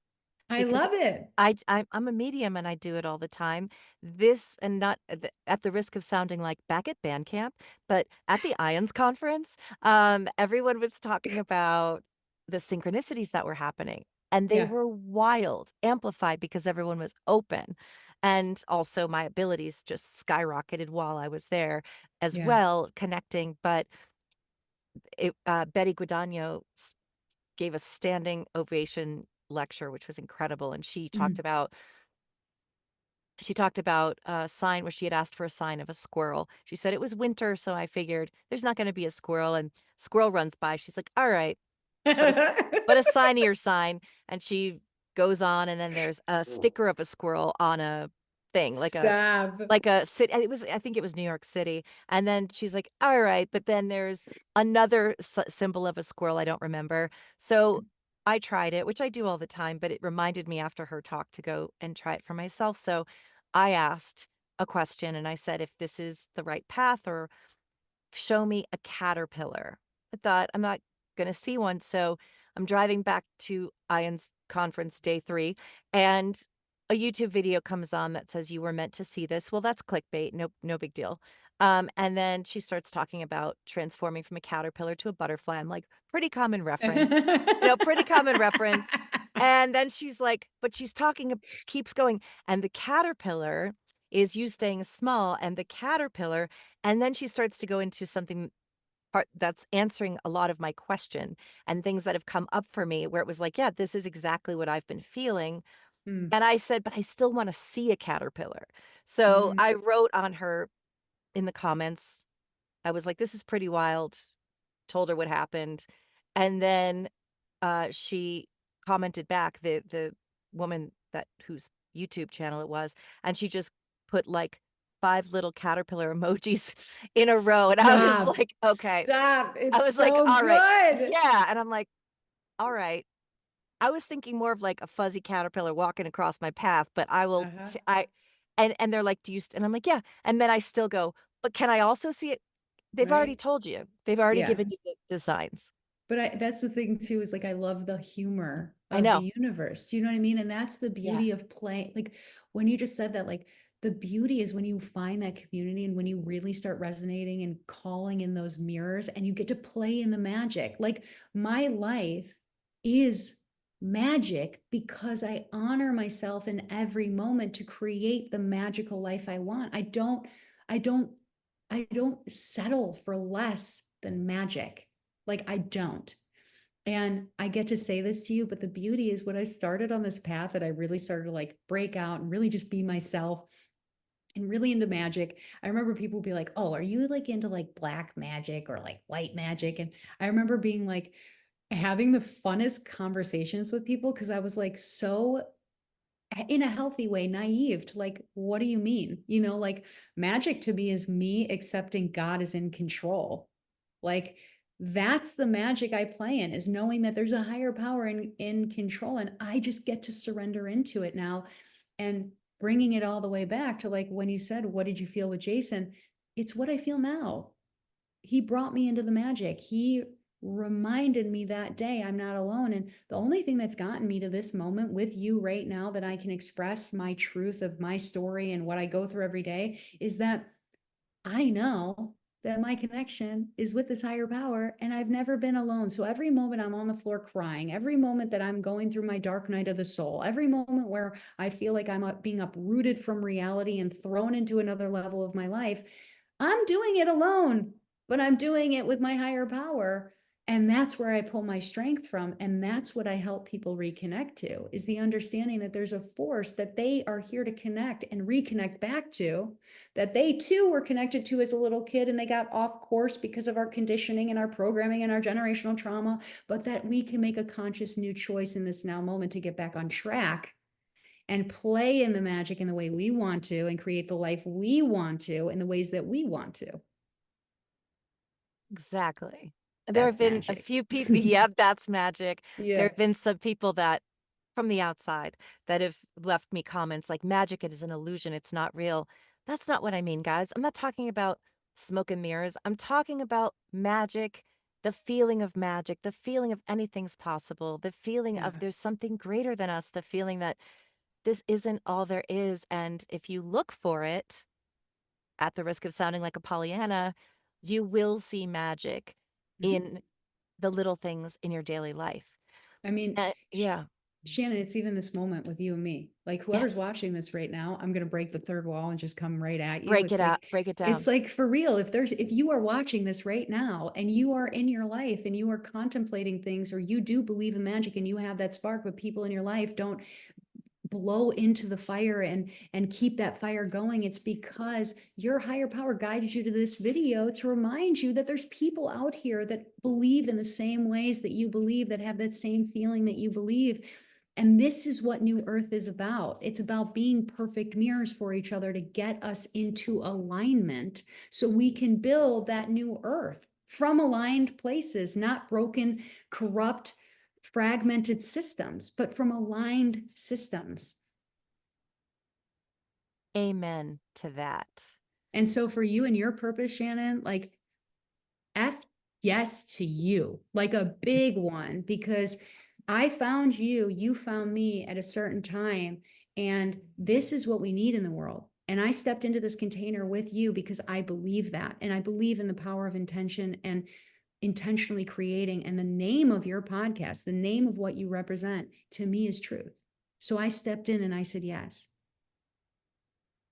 I Because love it. I'm a medium and I do it all the time. This and not at the risk of sounding like back at band camp, but at the IONS conference, everyone was talking about the synchronicities that were happening, and they Yeah. were wild, amplified because everyone was open. And also my abilities just skyrocketed while I was there as Yeah. well, connecting. But Betty Guadagno gave a standing ovation lecture, which was incredible. And she talked Mm. about she talked about a sign where she had asked for a sign of a squirrel. She said it was winter, so I figured there's not gonna be a squirrel, and squirrel runs by. She's like, "Alright, but a signier sign," and she goes on, and then there's a sticker of a squirrel on a thing, Stop. like a cit it was I think it was New York City, and then she's like, "Alright," but then there's another symbol of a squirrel, I don't remember. So, I tried it, which I do all the time, but it reminded me after her talk to go and try it for myself, so I asked a question, and I said, "If this is the right path, or show me a caterpillar." I thought, "I'm not gonna see one," so I'm driving back to Ian's conference day 3, and a YouTube video comes on that says, "You were meant to see this." Well, that's clickbait, no big deal. And then she starts talking about transforming from a caterpillar to a butterfly. I'm like, "Pretty common reference." Pretty common reference. And then she's like, but she's talking keeps going, "And the caterpillar is you staying small, and the caterpillar," and then she starts to go into something part that's answering a lot of my question and things that have come up for me where it was like, "Yeah, this is exactly what I've been feeling." Mm, And I said, "But I still wanna see a caterpillar." So, mm. I wrote on her in the comments, I was like, "This is pretty wild," told her what happened, and then, she commented back, the woman that whose YouTube channel it was, and she just put, like, 5 little caterpillar emojis in a row, and I was Stop. like, "Okay." Stop. I It's was like, so "Alright." good. Yeah, and I'm like, "Alright." I was thinking more of, like, a fuzzy caterpillar walking across my path, but I will Uh-huh. I and they're like, "Do you" and I'm like, "Yeah," and then I still go, "But can I also see it?" They've already Right? told you. They've already Yeah. given you the signs. But that's the thing too, is like I love the humor I of know. the universe. Do you know what I mean? And that's the Yeah. beauty of play. Like when you just said that, like the beauty is when you find that community and when you really start resonating and calling in those mirrors and you get to play in the magic. Like my life is magic because I honor myself in every moment to create the magical life I want. I don't, I don't settle for less than magic. Like I don't. And I get to say this to you, but the beauty is when I started on this path that I really started to like break out and really just be myself and really into magic. I remember people would be like, "Oh, are you like into like black magic or like white magic?" And I remember being like having the funnest conversations with people because I was like so in a healthy way naive to like, what do you mean? Like magic to me is me accepting God is in control. Like that's the magic I play in, is knowing that there's a higher power in control and I just get to surrender into it now. And bringing it all the way back to like when you said, what did you feel with Jason? It's what I feel now. He brought me into the magic. He reminded me that day I'm not alone. And the only thing that's gotten me to this moment with you right now that I can express my truth of my story and what I go through every day is that I know that my connection is with this higher power and I've never been alone. So every moment I'm on the floor crying, every moment that I'm going through my dark night of the soul, every moment where I feel like I'm being uprooted from reality and thrown into another level of my life, I'm doing it alone, but I'm doing it with my higher power. And that's where I pull my strength from. And that's what I help people reconnect to, is the understanding that there's a force that they are here to connect and reconnect back to, that they too were connected to as a little kid and they got off course because of our conditioning and our programming and our generational trauma, but that we can make a conscious new choice in this now moment to get back on track and play in the magic in the way we want to and create the life we want to in the ways that we want to. Exactly. There have That's been a magic. few people yep, that's magic. There Yeah. have been some people that from the outside that have left me comments like, "Magic is an illusion, it's not real." That's not what I mean, guys. I'm not talking about smoke and mirrors. I'm talking about magic, the feeling of magic, the feeling of anything's possible, the feeling of Yeah. there's something greater than us, the feeling that this isn't all there is, and if you look for it, at the risk of sounding like a Pollyanna, you will see magic Mhm. in the little things in your daily life. I mean, Yeah. Shannon, it's even this moment with you and me. Like whoever's Yes. watching this right now, I'm gonna break the third wall and just come right at you. Break it out, break it It's down. like for real. If you are watching this right now and you are in your life and you are contemplating things or you do believe in magic and you have that spark, but people in your life don't blow into the fire and keep that fire going. It's because your higher power guided you to this video to remind you that there's people out here that believe in the same ways that you believe, that have that same feeling that you believe. And this is what New Earth is about. It's about being perfect mirrors for each other to get us into alignment so we can build that new Earth from aligned places, not broken, corrupt, fragmented systems, but from aligned systems. Amen to that. And so for you and your purpose, Shannon, like F yes to you, like a big one, because I found you, you found me at a certain time, and this is what we need in the world. And I stepped into this container with you because I believe that. And I believe in the power of intention and intentionally creating. And the name of your podcast, the name of what you represent to me is truth. So I stepped in and I said, yes.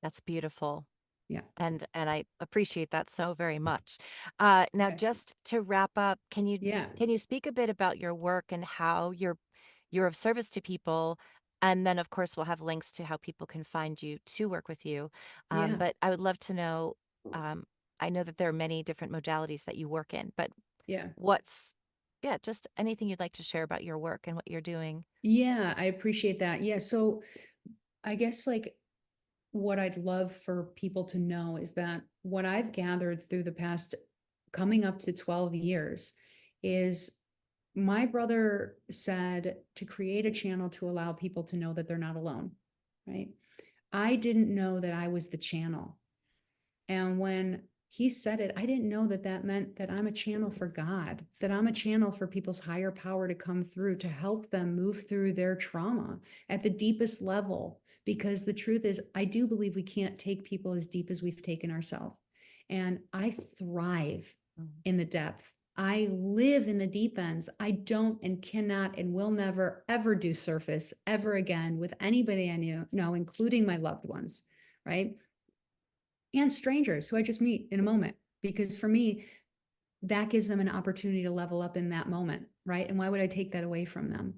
That's beautiful. Yeah. And I appreciate that so very much. Now, Okay. just to wrap up, Yeah. can you speak a bit about your work and how you're of service to people? And then, of course, we'll have links to how people can find you to work with you. Yeah. But I would love to know. Um, I know that there are many different modalities that you work in, but Yeah. what's yeah, just anything you'd like to share about your work and what you're doing. Yeah. I appreciate that. Yeah. So I guess like what I'd love for people to know is that what I've gathered through the past coming up to 12 years is my brother said to create a channel to allow people to know that they're not alone, right? I didn't know that I was the channel. And when he said it, I didn't know that that meant that I'm a channel for God, that I'm a channel for people's higher power to come through to help them move through their trauma at the deepest level. Because the truth is, I do believe we can't take people as deep as we've taken ourselves. And I thrive Mm. in the depth. I live in the deep ends. I don't and cannot and will never, ever do surface ever again with anybody I know, including my loved ones, right? And strangers who I just meet in a moment. Because for me, that gives them an opportunity to level up in that moment, right? And why would I take that away from them?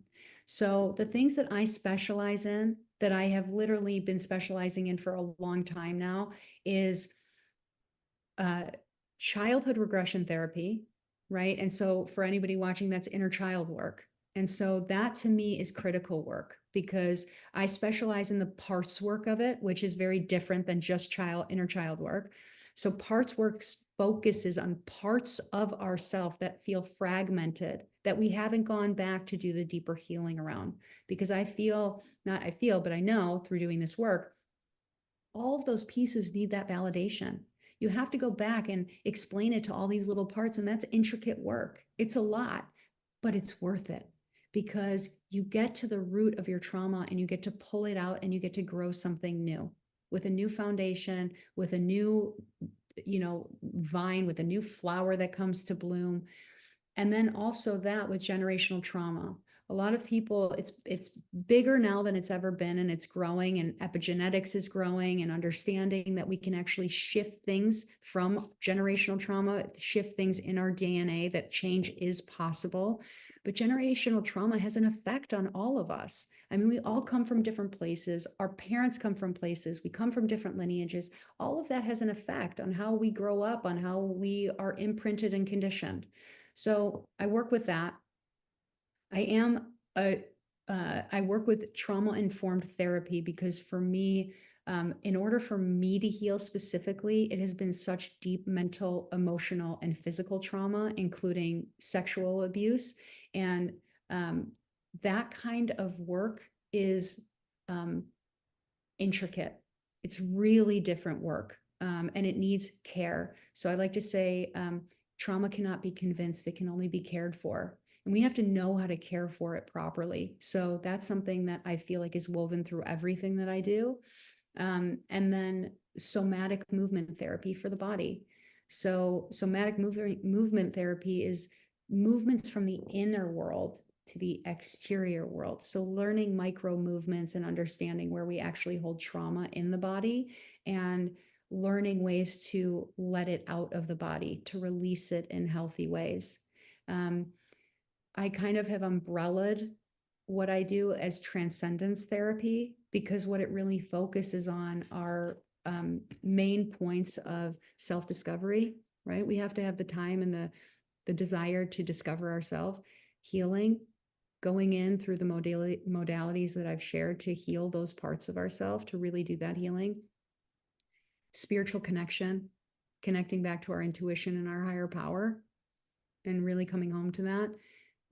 So the things that I specialize in, that I have literally been specializing in for a long time now, is uh, childhood regression therapy, right? And so for anybody watching, that's inner child work. And so that to me is critical work because I specialize in the parts work of it, which is very different than just inner child work. So parts work focuses on parts of ourself that feel fragmented, that we haven't gone back to do the deeper healing around. Because but I know through doing this work, all of those pieces need that validation. You have to go back and explain it to all these little parts, and that's intricate work. It's a lot, but it's worth it because you get to the root of your trauma and you get to pull it out and you get to grow something new with a new foundation, with a new, vine, with a new flower that comes to bloom. And then also that with generational trauma. A lot of people, it's bigger now than it's ever been, and it's growing, and epigenetics is growing, and understanding that we can actually shift things from generational trauma, shift things in our DNA, that change is possible. But generational trauma has an effect on all of us. I mean, we all come from different places. Our parents come from places. We come from different lineages. All of that has an effect on how we grow up, on how we are imprinted and conditioned. So I work with that. I work with trauma-informed therapy because for me, in order for me to heal specifically, it has been such deep mental, emotional, and physical trauma, including sexual abuse. And that kind of work is intricate. It's really different work, and it needs care. So I like to say trauma cannot be convinced, it can only be cared for. And we have to know how to care for it properly. So that's something that I feel like is woven through everything that I do. And then somatic movement therapy for the body. So somatic movement therapy is movements from the inner world to the exterior world. So learning micro movements and understanding where we actually hold trauma in the body, and learning ways to let it out of the body, to release it in healthy ways. I kind of have umbrellaed what I do as transcendence therapy because what it really focuses on are main points of self-discovery, right? We have to have the time and the desire to discover ourselves, healing, going in through the modalities that I've shared to heal those parts of ourselves, to really do that healing, spiritual connection, connecting back to our intuition and our higher power, and really coming home to that.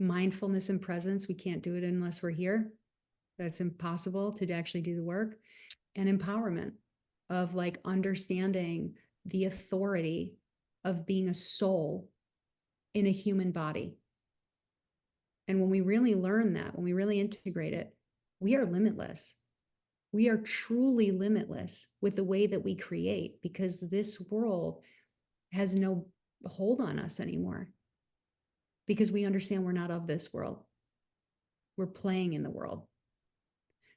Mindfulness and presence, we can't do it unless we're here. That's impossible to actually do the work. And empowerment of like understanding the authority of being a soul in a human body. And when we really learn that, when we really integrate it, we are limitless. We are truly limitless with the way that we create, because this world has no hold on us anymore, because we understand we're not of this world. We're playing in the world.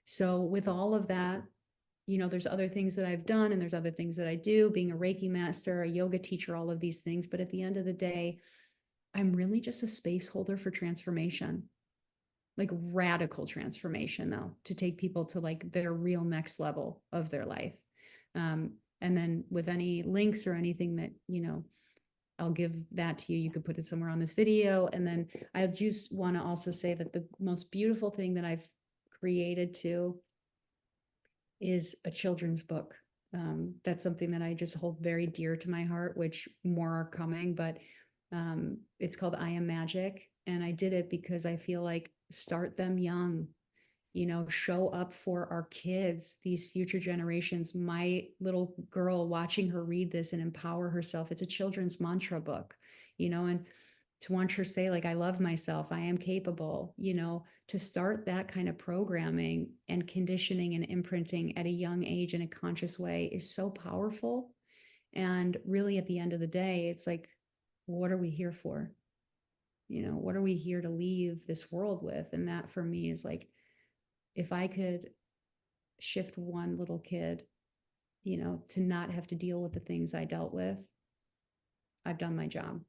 So with all of that, you know, there's other things that I've done and there's other things that I do, being a Reiki master, a yoga teacher, all of these things. But at the end of the day, I'm really just a space holder for transformation, like radical transformation, though, to take people to like their real next level of their life. And then with any links or anything that, you know, I'll give that to you. You could put it somewhere on this video. And then I just want to also say that the most beautiful thing that I've created too is a children's book. That's something that I just hold very dear to my heart, which more are coming, but it's called I Am Magic. And I did it because I feel like start them young, you know, show up for our kids, these future generations. My little girl, watching her read this and empower herself, it's a children's mantra book, you know, and to watch her say, like, I love myself, I am capable, you know, to start that kind of programming and conditioning and imprinting at a young age in a conscious way is so powerful. And really, at the end of the day, it's like, what are we here for? You know, what are we here to leave this world with? And that for me is like, if I could shift one little kid, you know, to not have to deal with the things I dealt with, I've done my job.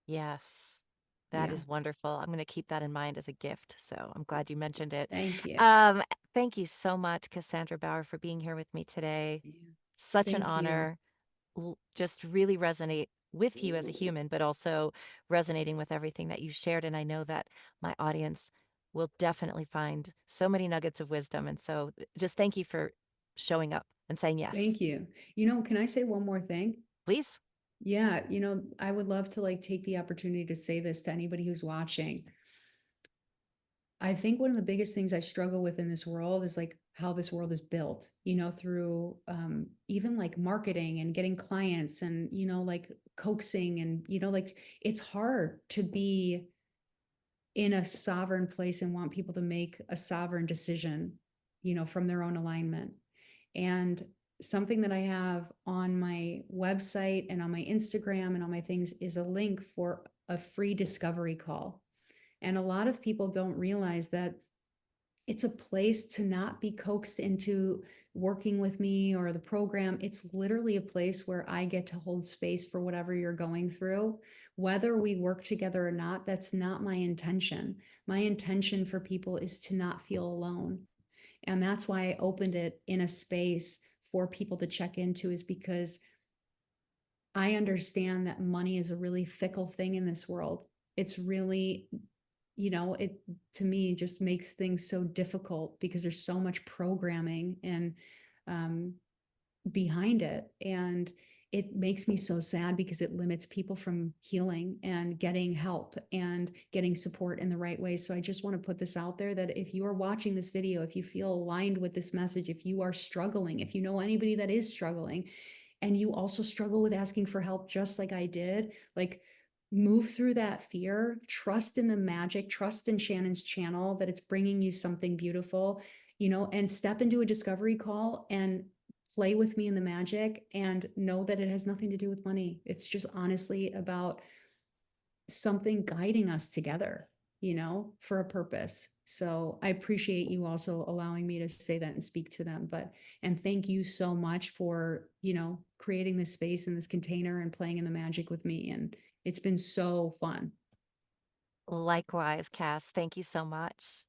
Yes. That Yeah. is wonderful. I'm going to keep that in mind as a gift. So I'm glad you mentioned it. Thank you. Um, Thank you so much, Cassandra Bauer, for being here with me today. Yeah. Such an Thank you. honor. Just really resonate with you as a human, but also resonating with everything that you shared. And I know that my audience will definitely find so many nuggets of wisdom. And so just thank you for showing up and saying yes. Thank you. You know, can I say one more thing? Please. Yeah, you know, I would love to like take the opportunity to say this to anybody who's watching. I think one of the biggest things I struggle with in this world is like how this world is built, you know, through even like marketing and getting clients and, you know, like coaxing and, you know, like it's hard to be in a sovereign place and want people to make a sovereign decision, you know, from their own alignment. And something that I have on my website and on my Instagram and on my things is a link for a free discovery call. And a lot of people don't realize that it's a place to not be coaxed into working with me or the program. It's literally a place where I get to hold space for whatever you're going through. Whether we work together or not, that's not my intention. My intention for people is to not feel alone. And that's why I opened it in a space for people to check into, is because I understand that money is a really fickle thing in this world. It's really, you know, it to me just makes things so difficult because there's so much programming and um, behind it. And it makes me so sad because it limits people from healing and getting help and getting support in the right way. So I just want to put this out there that if you are watching this video, if you feel aligned with this message, if you are struggling, if you know anybody that is struggling, and you also struggle with asking for help, just like I did, like move through that fear, trust in the magic, trust in Shannon's channel that it's bringing you something beautiful, you know, and step into a discovery call and play with me in the magic and know that it has nothing to do with money. It's just honestly about something guiding us together, you know, for a purpose. So I appreciate you also allowing me to say that and speak to them. But, and thank you so much for, you know, creating this space and this container and playing in the magic with me. And it's been so fun. Likewise, Cass. Thank you so much.